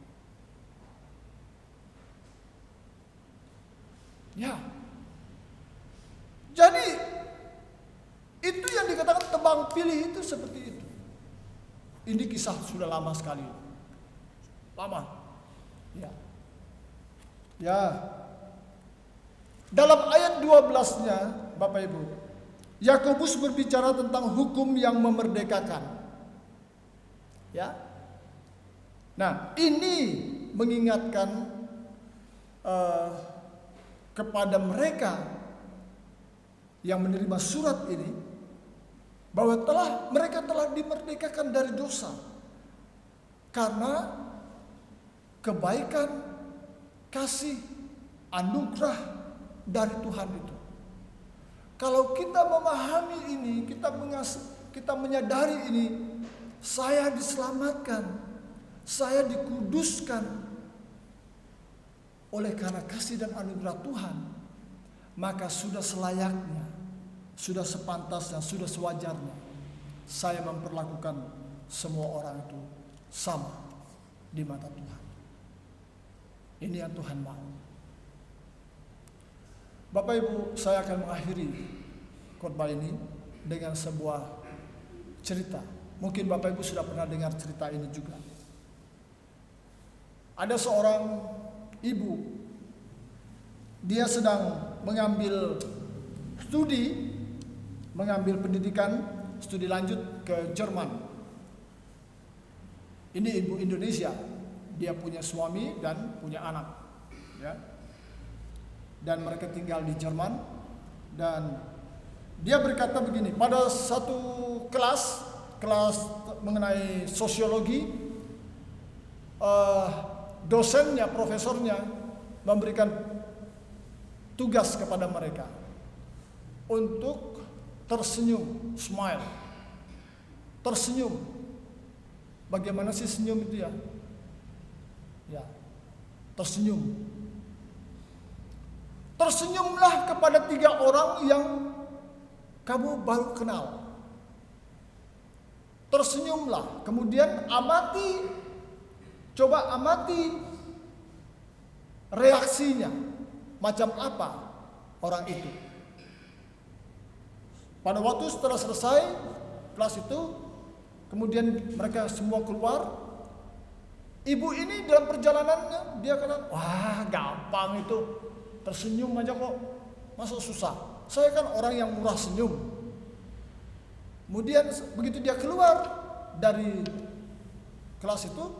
Ya. Jadi itu yang dikatakan tebang pilih itu seperti itu. Ini kisah sudah lama sekali. Lama. Ya. Ya. Dalam ayat 12-nya, Bapak Ibu, Yakobus berbicara tentang hukum yang memerdekakan. Ya. Nah, ini mengingatkan kepada mereka yang menerima surat ini bahwa mereka telah dimerdekakan dari dosa karena kebaikan, kasih, anugerah dari Tuhan itu. Kalau kita memahami ini, kita menyadari ini, saya diselamatkan, saya dikuduskan oleh karena kasih dan anugerah Tuhan, maka sudah selayaknya, sudah sepantasnya, sudah sewajarnya saya memperlakukan semua orang itu sama di mata Tuhan. Ini yang Tuhan mau. Bapak Ibu, saya akan mengakhiri khotbah ini dengan sebuah cerita. Mungkin Bapak Ibu sudah pernah dengar cerita ini juga. Ada seorang ibu, dia sedang mengambil pendidikan studi lanjut ke Jerman. Ini ibu Indonesia, dia punya suami dan punya anak, ya. Dan mereka tinggal di Jerman. Dan dia berkata begini, pada satu kelas mengenai sosiologi, dosennya, profesornya memberikan tugas kepada mereka untuk tersenyum, smile. Tersenyum. Bagaimana sih senyum itu ya? Ya, tersenyum. Tersenyumlah kepada 3 orang yang kamu baru kenal. Tersenyumlah, kemudian coba amati reaksinya, macam apa orang itu. Pada waktu setelah selesai kelas itu, kemudian mereka semua keluar. Ibu ini dalam perjalanannya dia kata, wah gampang itu, tersenyum aja kok, masa susah. Saya kan orang yang murah senyum. Kemudian begitu dia keluar dari kelas itu,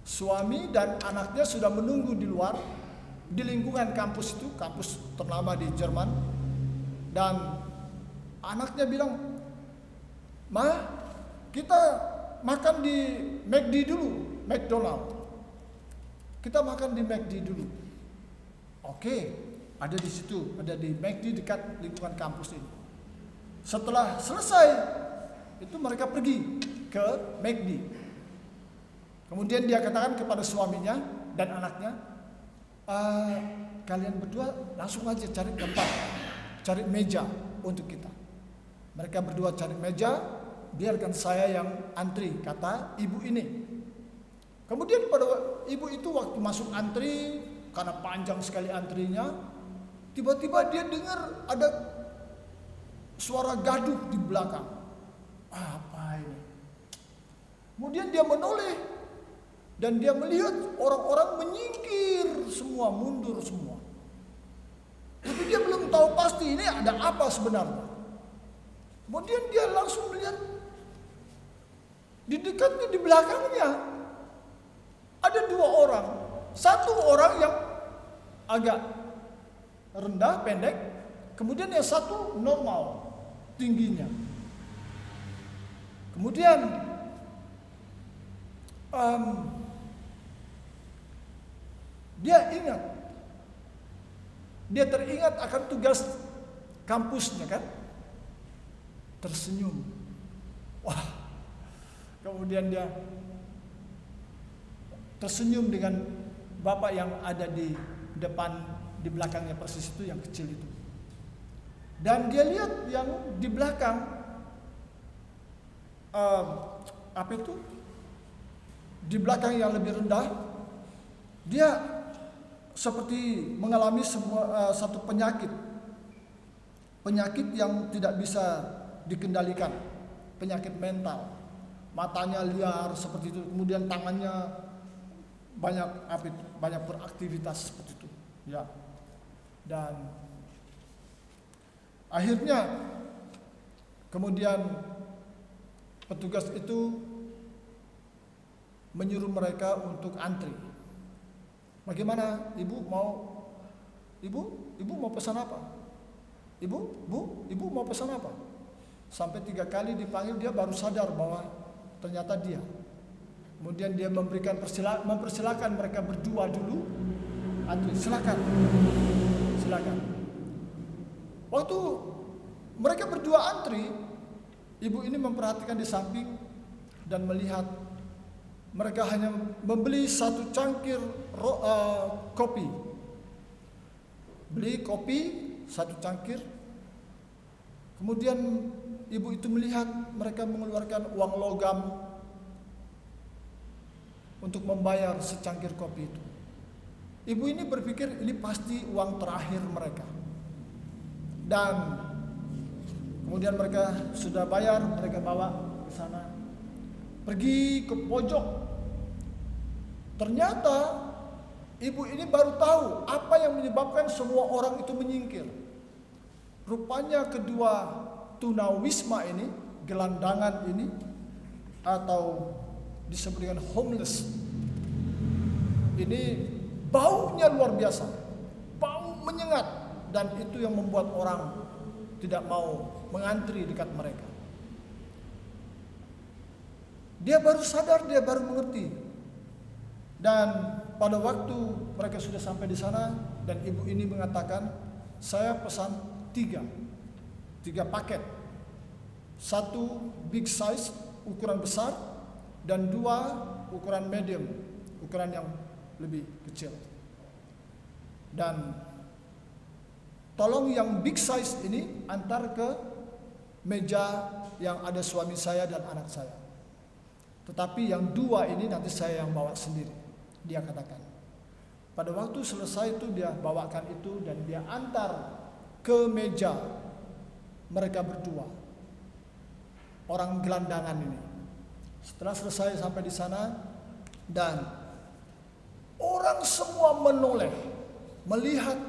suami dan anaknya sudah menunggu di luar, di lingkungan kampus itu, kampus ternama di Jerman. Dan Anaknya bilang, "Ma, kita makan di McD dulu, McDonald. Kita makan di McD dulu." Oke, ada di situ, ada di McD dekat lingkungan kampus ini. Setelah selesai, itu mereka pergi ke McD. Kemudian dia katakan kepada suaminya dan anaknya, "Kalian berdua langsung aja cari tempat, cari meja untuk kita." Mereka berdua cari meja, biarkan saya yang antri, kata ibu ini. Kemudian pada ibu itu waktu masuk antri, karena panjang sekali antrinya, tiba-tiba dia dengar ada suara gaduh di belakang. Apa ini? Kemudian dia menoleh dan dia melihat orang-orang menyingkir semua, mundur semua. Tapi dia belum tahu pasti ini ada apa sebenarnya. Kemudian dia langsung melihat di dekatnya, di belakangnya ada dua orang. Satu orang yang agak rendah, pendek, kemudian yang satu normal tingginya. Kemudian dia teringat akan tugas kampusnya kan, tersenyum. Wah, kemudian dia tersenyum dengan bapak yang ada di depan, di belakangnya persis itu, yang kecil itu. Dan dia lihat yang di belakang, di belakang yang lebih rendah, dia seperti mengalami satu penyakit yang tidak bisa dikendalikan, penyakit mental. Matanya liar seperti itu, kemudian tangannya banyak beraktivitas seperti itu, ya. Dan akhirnya kemudian petugas itu menyuruh mereka untuk antri. Bagaimana, ibu mau pesan apa? Ibu mau pesan apa? Sampai 3 kali dipanggil, dia baru sadar bahwa ternyata dia. Kemudian dia mempersilakan mereka berdua dulu antri. Silakan. Waktu mereka berdua antri, ibu ini memperhatikan di samping dan melihat mereka hanya membeli 1 cangkir kopi. Beli kopi 1 cangkir. Kemudian ibu itu melihat mereka mengeluarkan uang logam untuk membayar secangkir kopi itu. Ibu ini berpikir ini pasti uang terakhir mereka. Dan kemudian mereka sudah bayar, mereka bawa ke sana. Pergi ke pojok. Ternyata ibu ini baru tahu apa yang menyebabkan semua orang itu menyingkir. Rupanya kedua tunawisma ini, gelandangan ini, atau disebut dengan homeless, ini baunya luar biasa, bau menyengat, dan itu yang membuat orang tidak mau mengantri dekat mereka. Dia baru sadar, dia baru mengerti. Dan pada waktu mereka sudah sampai di sana, dan ibu ini mengatakan, saya pesan 3 paket. 1 big size, ukuran besar, dan 2 ukuran medium, ukuran yang lebih kecil. Dan tolong yang big size ini antar ke meja yang ada suami saya dan anak saya. Tetapi yang 2 ini nanti saya yang bawa sendiri, dia katakan. Pada waktu selesai itu dia bawakan itu dan dia antar ke meja mereka berdua, orang gelandangan ini. Setelah selesai sampai di sana, dan orang semua menoleh melihat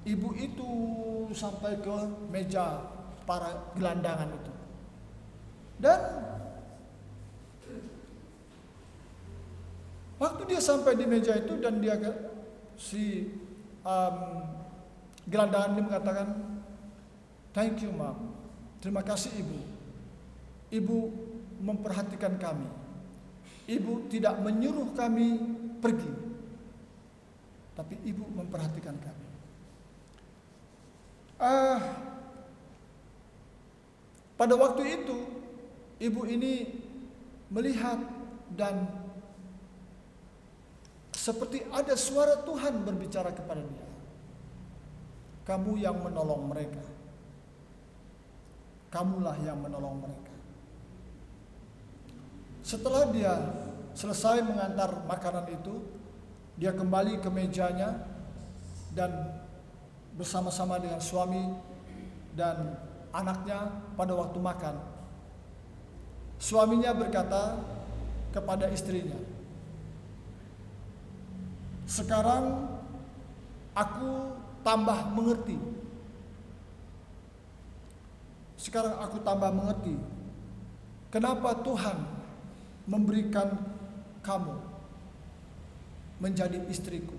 ibu itu sampai ke meja para gelandangan itu. Dan waktu dia sampai di meja itu, dan dia gelandangan ini mengatakan, thank you mom, Terima kasih Ibu. Ibu memperhatikan kami. Ibu tidak menyuruh kami pergi, tapi Ibu memperhatikan kami. Pada waktu itu, Ibu ini melihat dan seperti ada suara Tuhan berbicara kepada dia. Kamu yang menolong mereka. Kamulah yang menolong mereka. Setelah dia selesai mengantar makanan itu, dia kembali ke mejanya dan bersama-sama dengan suami dan anaknya pada waktu makan. Suaminya berkata kepada istrinya, "Sekarang aku tambah mengerti. Sekarang aku tambah mengerti kenapa Tuhan memberikan kamu menjadi istriku,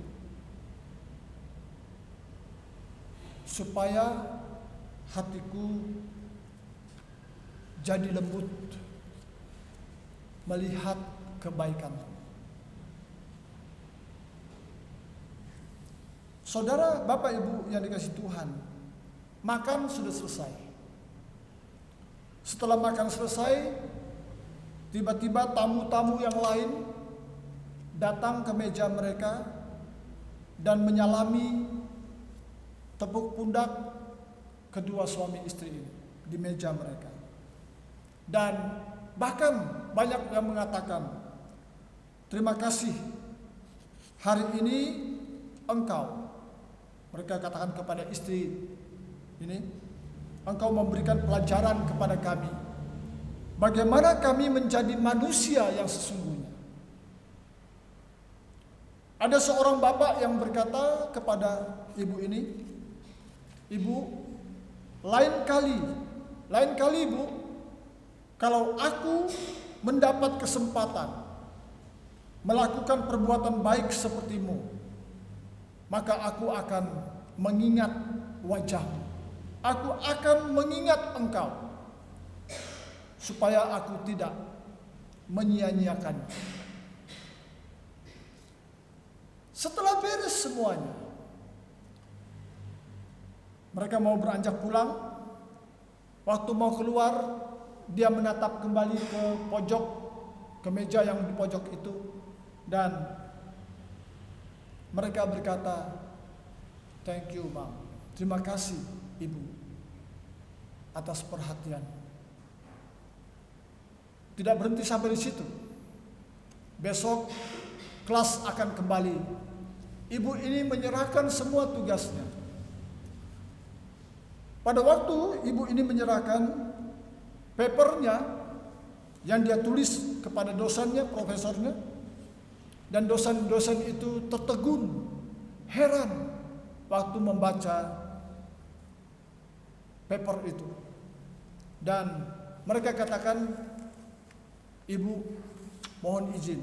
supaya hatiku jadi lembut melihat kebaikanmu." Saudara, Bapak, Ibu yang dikasihi Tuhan, makan sudah selesai. Setelah makan selesai, tiba-tiba tamu-tamu yang lain datang ke meja mereka dan menyalami tepuk pundak kedua suami istri ini di meja mereka. Dan bahkan banyak yang mengatakan, "Terima kasih, hari ini engkau," mereka katakan kepada istri ini, "engkau memberikan pelajaran kepada kami bagaimana kami menjadi manusia yang sesungguhnya." Ada seorang bapak yang berkata kepada ibu ini, "Ibu, lain kali Ibu, kalau aku mendapat kesempatan melakukan perbuatan baik sepertimu, maka aku akan mengingat wajahmu. Aku akan mengingat engkau, supaya aku tidak menyia-nyiakannya." Setelah beres semuanya, mereka mau beranjak pulang. Waktu mau keluar, dia menatap kembali ke pojok, ke meja yang di pojok itu, dan mereka berkata, "Thank you, Ma'am. Terima kasih, Ibu, atas perhatian." Tidak berhenti sampai di situ. Besok kelas akan kembali. Ibu ini menyerahkan semua tugasnya. Pada waktu ibu ini menyerahkan papernya yang dia tulis kepada dosennya, profesornya, dan dosen-dosen itu tertegun, heran waktu membaca paper itu. Dan mereka katakan, "Ibu, mohon izin,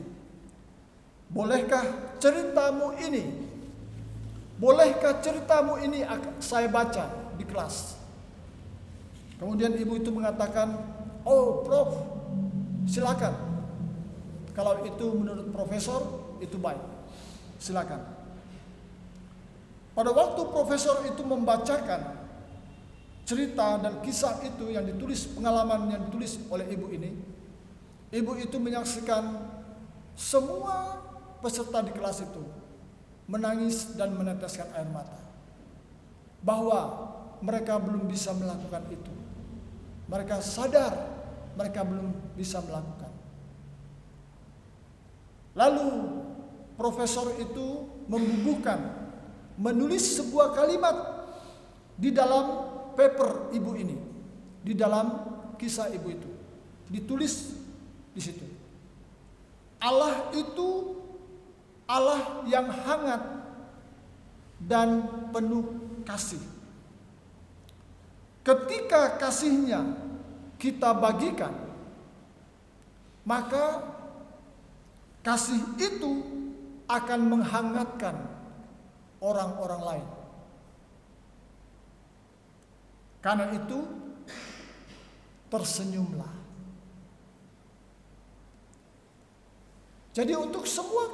bolehkah ceritamu ini saya baca di kelas?" Kemudian ibu itu mengatakan, "Oh, Prof, silakan. Kalau itu menurut profesor, itu baik. Silakan." Pada waktu profesor itu membacakan cerita dan kisah itu yang ditulis, pengalaman yang ditulis oleh ibu ini, ibu itu menyaksikan semua peserta di kelas itu menangis dan meneteskan air mata, bahwa mereka belum bisa melakukan itu. Mereka sadar mereka belum bisa melakukan. Lalu profesor itu membubuhkan, menulis sebuah kalimat di dalam paper ibu ini, di dalam kisah ibu itu. Ditulis di situ, Allah itu Allah yang hangat dan penuh kasih. Ketika kasihnya kita bagikan, maka kasih itu akan menghangatkan orang-orang lain. Karena itu, tersenyumlah. Jadi untuk semua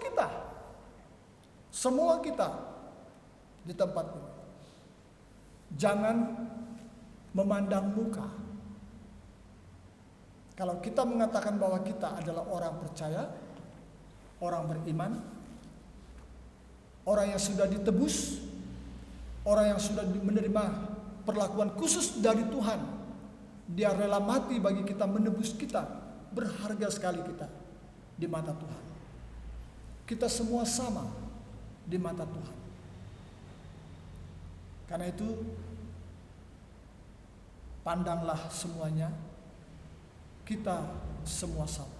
kita di tempat ini, jangan memandang muka. Kalau kita mengatakan bahwa kita adalah orang percaya, orang beriman, orang yang sudah ditebus, orang yang sudah menerima perlakuan khusus dari Tuhan, Dia rela mati bagi kita, menebus kita, berharga sekali kita di mata Tuhan. Kita semua sama di mata Tuhan. Karena itu, pandanglah semuanya, kita semua sama.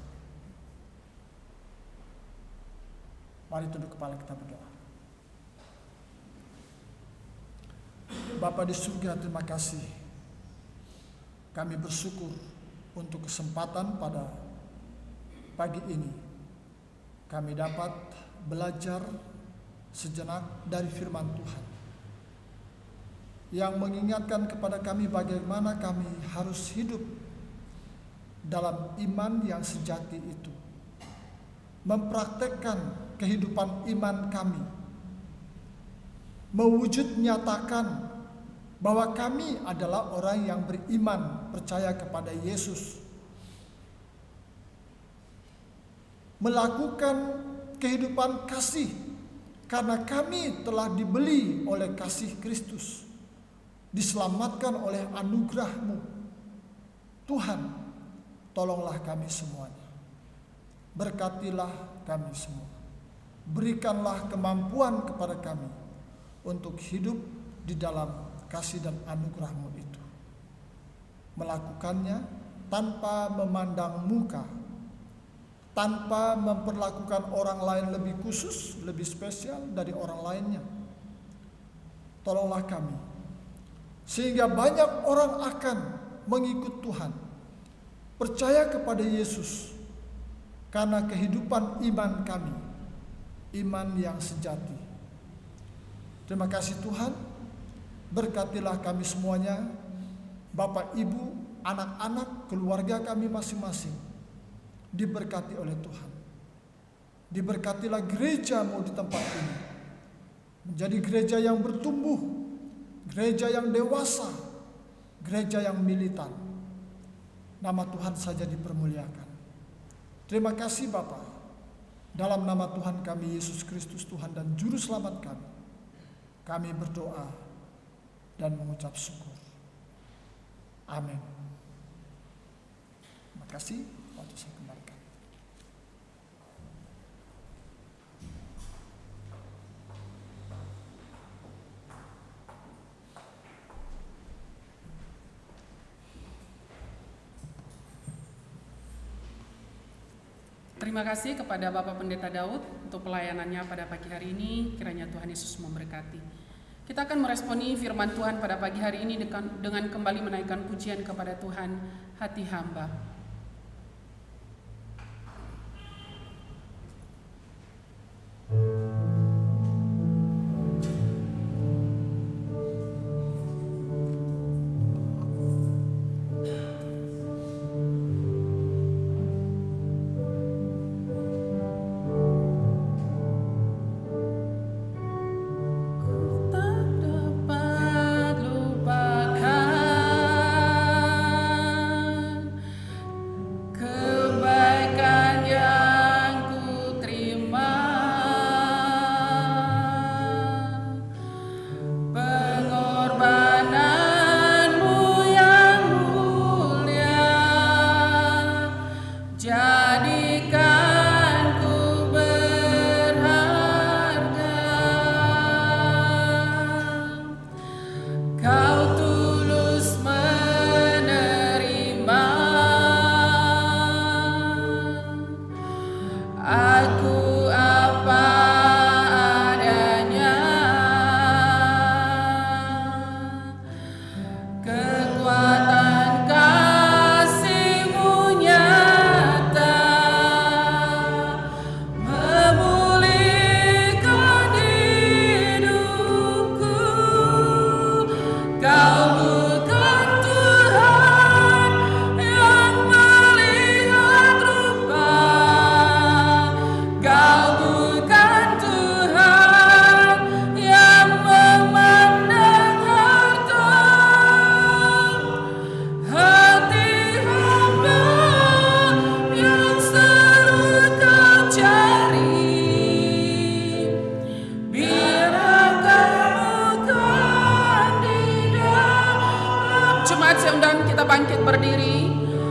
Mari tunduk kepala, kita berdoa. Bapa di surga, terima kasih. Kami bersyukur untuk kesempatan pada pagi ini. Kami dapat belajar sejenak dari firman Tuhan, yang mengingatkan kepada kami bagaimana kami harus hidup dalam iman yang sejati itu, mempraktekkan kehidupan iman kami, mewujud nyatakan bahwa kami adalah orang yang beriman, percaya kepada Yesus, melakukan kehidupan kasih karena kami telah dibeli oleh kasih Kristus, diselamatkan oleh anugerah-Mu. Tuhan, tolonglah kami semuanya. Berkatilah kami semua. Berikanlah kemampuan kepada kami untuk hidup di dalam kasih dan anugerah-Mu itu. Melakukannya tanpa memandang muka, tanpa memperlakukan orang lain lebih khusus, lebih spesial dari orang lainnya. Tolonglah kami, sehingga banyak orang akan mengikut Tuhan, percaya kepada Yesus, karena kehidupan iman kami, iman yang sejati. Terima kasih Tuhan, berkatilah kami semuanya, Bapak, Ibu, anak-anak, keluarga kami masing-masing, diberkati oleh Tuhan. Diberkatilah gereja-Mu di tempat ini, menjadi gereja yang bertumbuh, gereja yang dewasa, gereja yang militan. Nama Tuhan saja dipermuliakan. Terima kasih Bapa. Dalam nama Tuhan kami Yesus Kristus, Tuhan dan Juru Selamat kami berdoa dan mengucap syukur. Amin. Terima kasih. Waktu saya kembalikan. Terima kasih kepada Bapak Pendeta Daud untuk pelayanannya pada pagi hari ini. Kiranya Tuhan Yesus memberkati. Kita akan meresponi firman Tuhan pada pagi hari ini dengan kembali menaikkan pujian kepada Tuhan, hati hamba.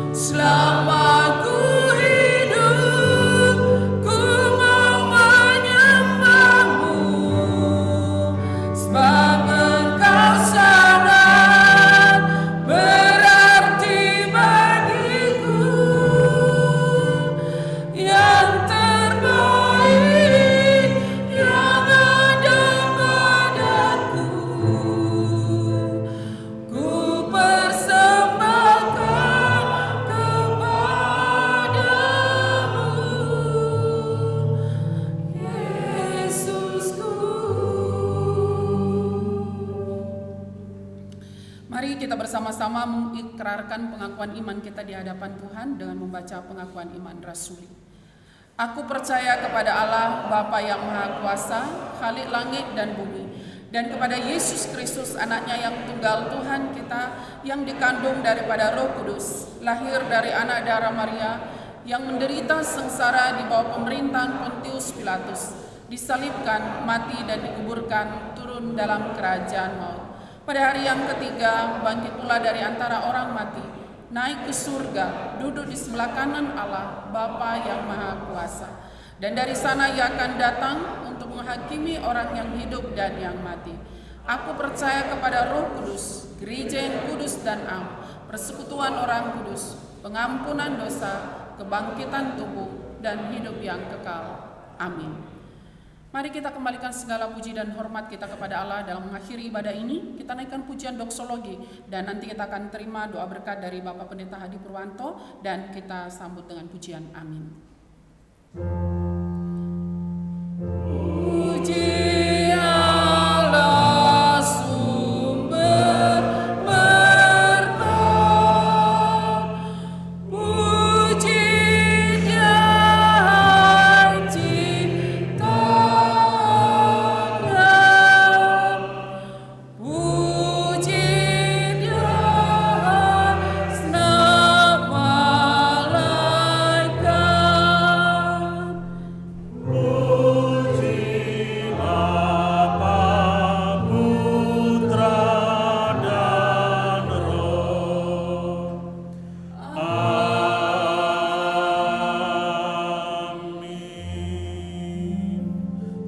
Selama ku hidup, ku mau menyembahmu, sebab Engkau sangat berarti bagiku. Yang terbaik yang ada padaku, ku persembahkan kepadamu, Yesusku. Mari kita bersama-sama mengikrarkan pengakuan iman kita di hadapan Tuhan dengan membaca pengakuan iman rasuli. Aku percaya kepada Allah, Bapa yang Maha Kuasa, Khalik langit dan bumi, dan kepada Yesus Kristus, anaknya yang tunggal Tuhan kita, yang dikandung daripada Roh Kudus, lahir dari anak darah Maria, yang menderita sengsara di bawah pemerintahan Pontius Pilatus, disalibkan, mati dan dikuburkan, turun dalam kerajaan maut. Pada hari yang ketiga, bangkit pula dari antara orang mati, naik ke surga, duduk di sebelah kanan Allah, Bapa yang Maha Kuasa. Dan dari sana Ia akan datang untuk menghakimi orang yang hidup dan yang mati. Aku percaya kepada Roh Kudus, gereja yang kudus dan am, persekutuan orang kudus, pengampunan dosa, kebangkitan tubuh, dan hidup yang kekal. Amin. Mari kita kembalikan segala puji dan hormat kita kepada Allah dalam mengakhiri ibadah ini. Kita naikkan pujian doksologi dan nanti kita akan terima doa berkat dari Bapak Pendeta Hadi Purwanto dan kita sambut dengan pujian amin. Puji Allah sumber berkah, puji Dia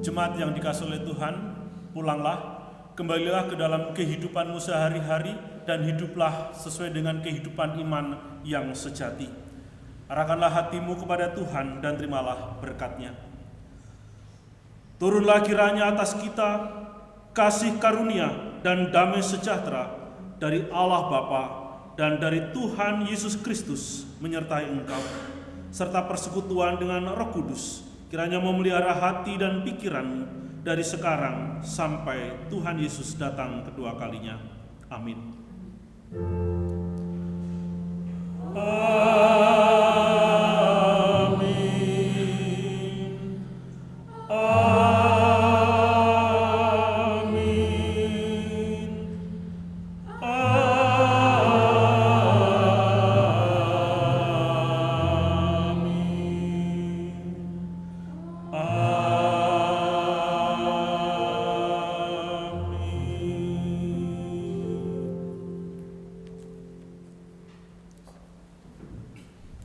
Jemaat yang dikasihi oleh Tuhan, pulanglah, kembalilah ke dalam kehidupanmu sehari-hari dan hiduplah sesuai dengan kehidupan iman yang sejati. Arahkanlah hatimu kepada Tuhan dan terimalah berkat-Nya. Turunlah kiranya atas kita kasih karunia dan damai sejahtera dari Allah Bapa dan dari Tuhan Yesus Kristus menyertai engkau, serta persekutuan dengan Roh Kudus, kiranya memelihara hati dan pikiranmu dari sekarang sampai Tuhan Yesus datang kedua kalinya. Amin.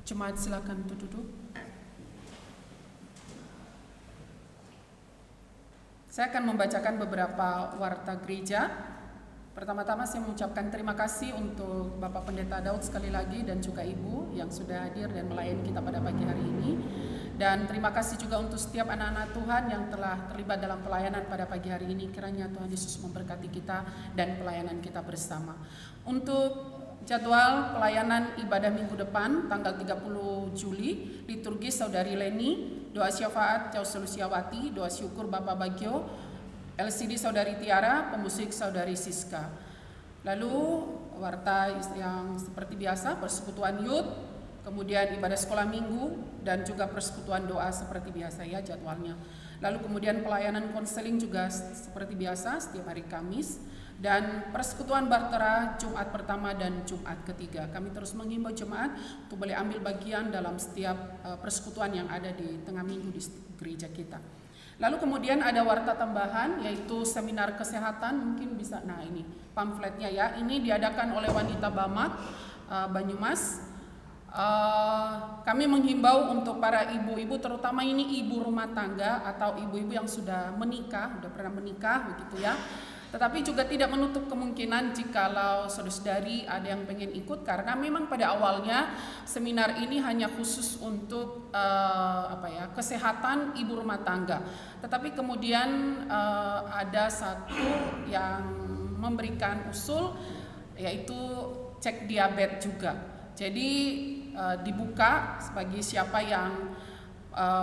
Jemaat silakan duduk. Saya akan membacakan beberapa warta gereja. Pertama-tama saya mengucapkan terima kasih untuk Bapak Pendeta Daud sekali lagi dan juga Ibu yang sudah hadir dan melayani kita pada pagi hari ini. Dan terima kasih juga untuk setiap anak-anak Tuhan yang telah terlibat dalam pelayanan pada pagi hari ini. Kiranya Tuhan Yesus memberkati kita dan pelayanan kita bersama. Untuk jadwal pelayanan ibadah minggu depan tanggal 30 Juli, liturgi Saudari Leni, doa syafaat Jauh Selusiawati, doa syukur Bapak Bagio, LCD Saudari Tiara, pemusik Saudari Siska. Lalu warta yang seperti biasa, persekutuan youth, kemudian ibadah sekolah minggu, dan juga persekutuan doa seperti biasa ya jadwalnya. Lalu kemudian pelayanan konseling juga seperti biasa setiap hari Kamis. Dan persekutuan Bartera Jumat pertama dan Jumat ketiga. Kami terus menghimbau jemaat untuk boleh ambil bagian dalam setiap persekutuan yang ada di tengah minggu di gereja kita. Lalu kemudian ada warta tambahan yaitu seminar kesehatan, mungkin bisa, nah ini pamfletnya ya, ini diadakan oleh Wanita Bamak Banyumas Kami menghimbau untuk para ibu-ibu, terutama ini ibu rumah tangga atau ibu-ibu yang sudah menikah, sudah pernah menikah begitu ya. Tetapi juga tidak menutup kemungkinan jikalau saudara-saudari ada yang pengen ikut, karena memang pada awalnya seminar ini hanya khusus untuk kesehatan ibu rumah tangga. Tetapi kemudian ada satu yang memberikan usul, yaitu cek diabetes juga. Jadi dibuka bagi siapa yang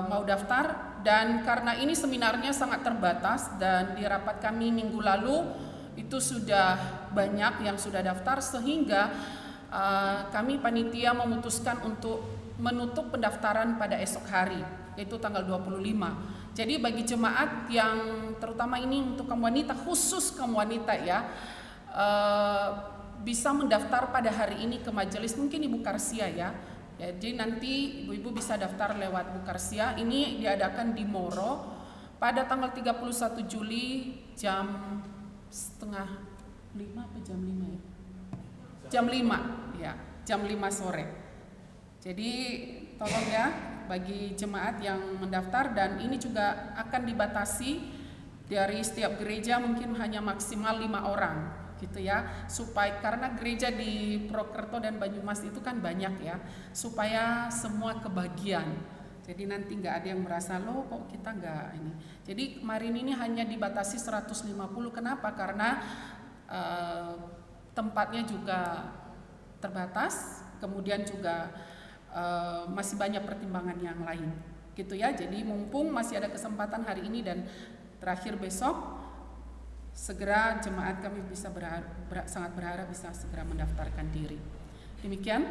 mau daftar, dan karena ini seminarnya sangat terbatas dan di rapat kami minggu lalu itu sudah banyak yang sudah daftar, sehingga kami panitia memutuskan untuk menutup pendaftaran pada esok hari, yaitu tanggal 25. Jadi bagi jemaat yang terutama ini untuk kaum wanita, khusus kaum wanita ya, bisa mendaftar pada hari ini ke majelis, mungkin Ibu Karsia ya. Jadi nanti ibu-ibu bisa daftar lewat Bu Karsia. Ini diadakan di Moro pada tanggal 31 Juli jam setengah 5 apa jam 5 ya? Jam 5 ya, jam 5 sore. Jadi tolong ya bagi jemaat yang mendaftar, dan ini juga akan dibatasi dari setiap gereja mungkin hanya maksimal 5 orang gitu ya, supaya karena gereja di Prokerto dan Banyumas itu kan banyak ya, supaya semua kebagian. Jadi nanti nggak ada yang merasa loh kok kita nggak ini. Jadi kemarin ini hanya dibatasi 150. Kenapa? Karena tempatnya juga terbatas, kemudian juga masih banyak pertimbangan yang lain gitu ya. Jadi mumpung masih ada kesempatan hari ini dan terakhir besok, segera jemaat kami bisa sangat berharap bisa segera mendaftarkan diri. Demikian,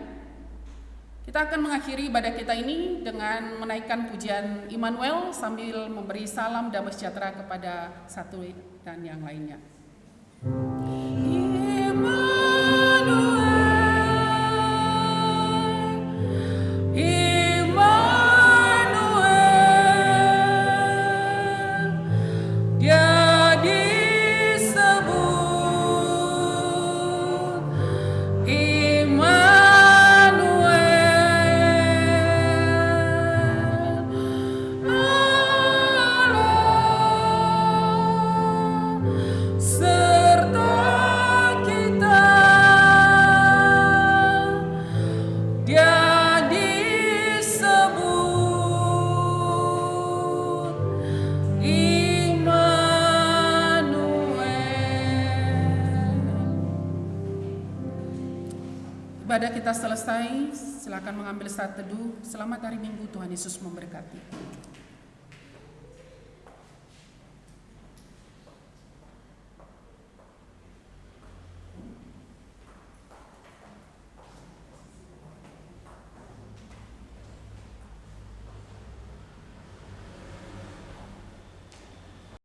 kita akan mengakhiri ibadah kita ini dengan menaikkan pujian Immanuel sambil memberi salam damai sejahtera kepada satu dan yang lainnya. Ibadah kita selesai, silakan mengambil saat teduh. Selamat hari Minggu, Tuhan Yesus memberkati.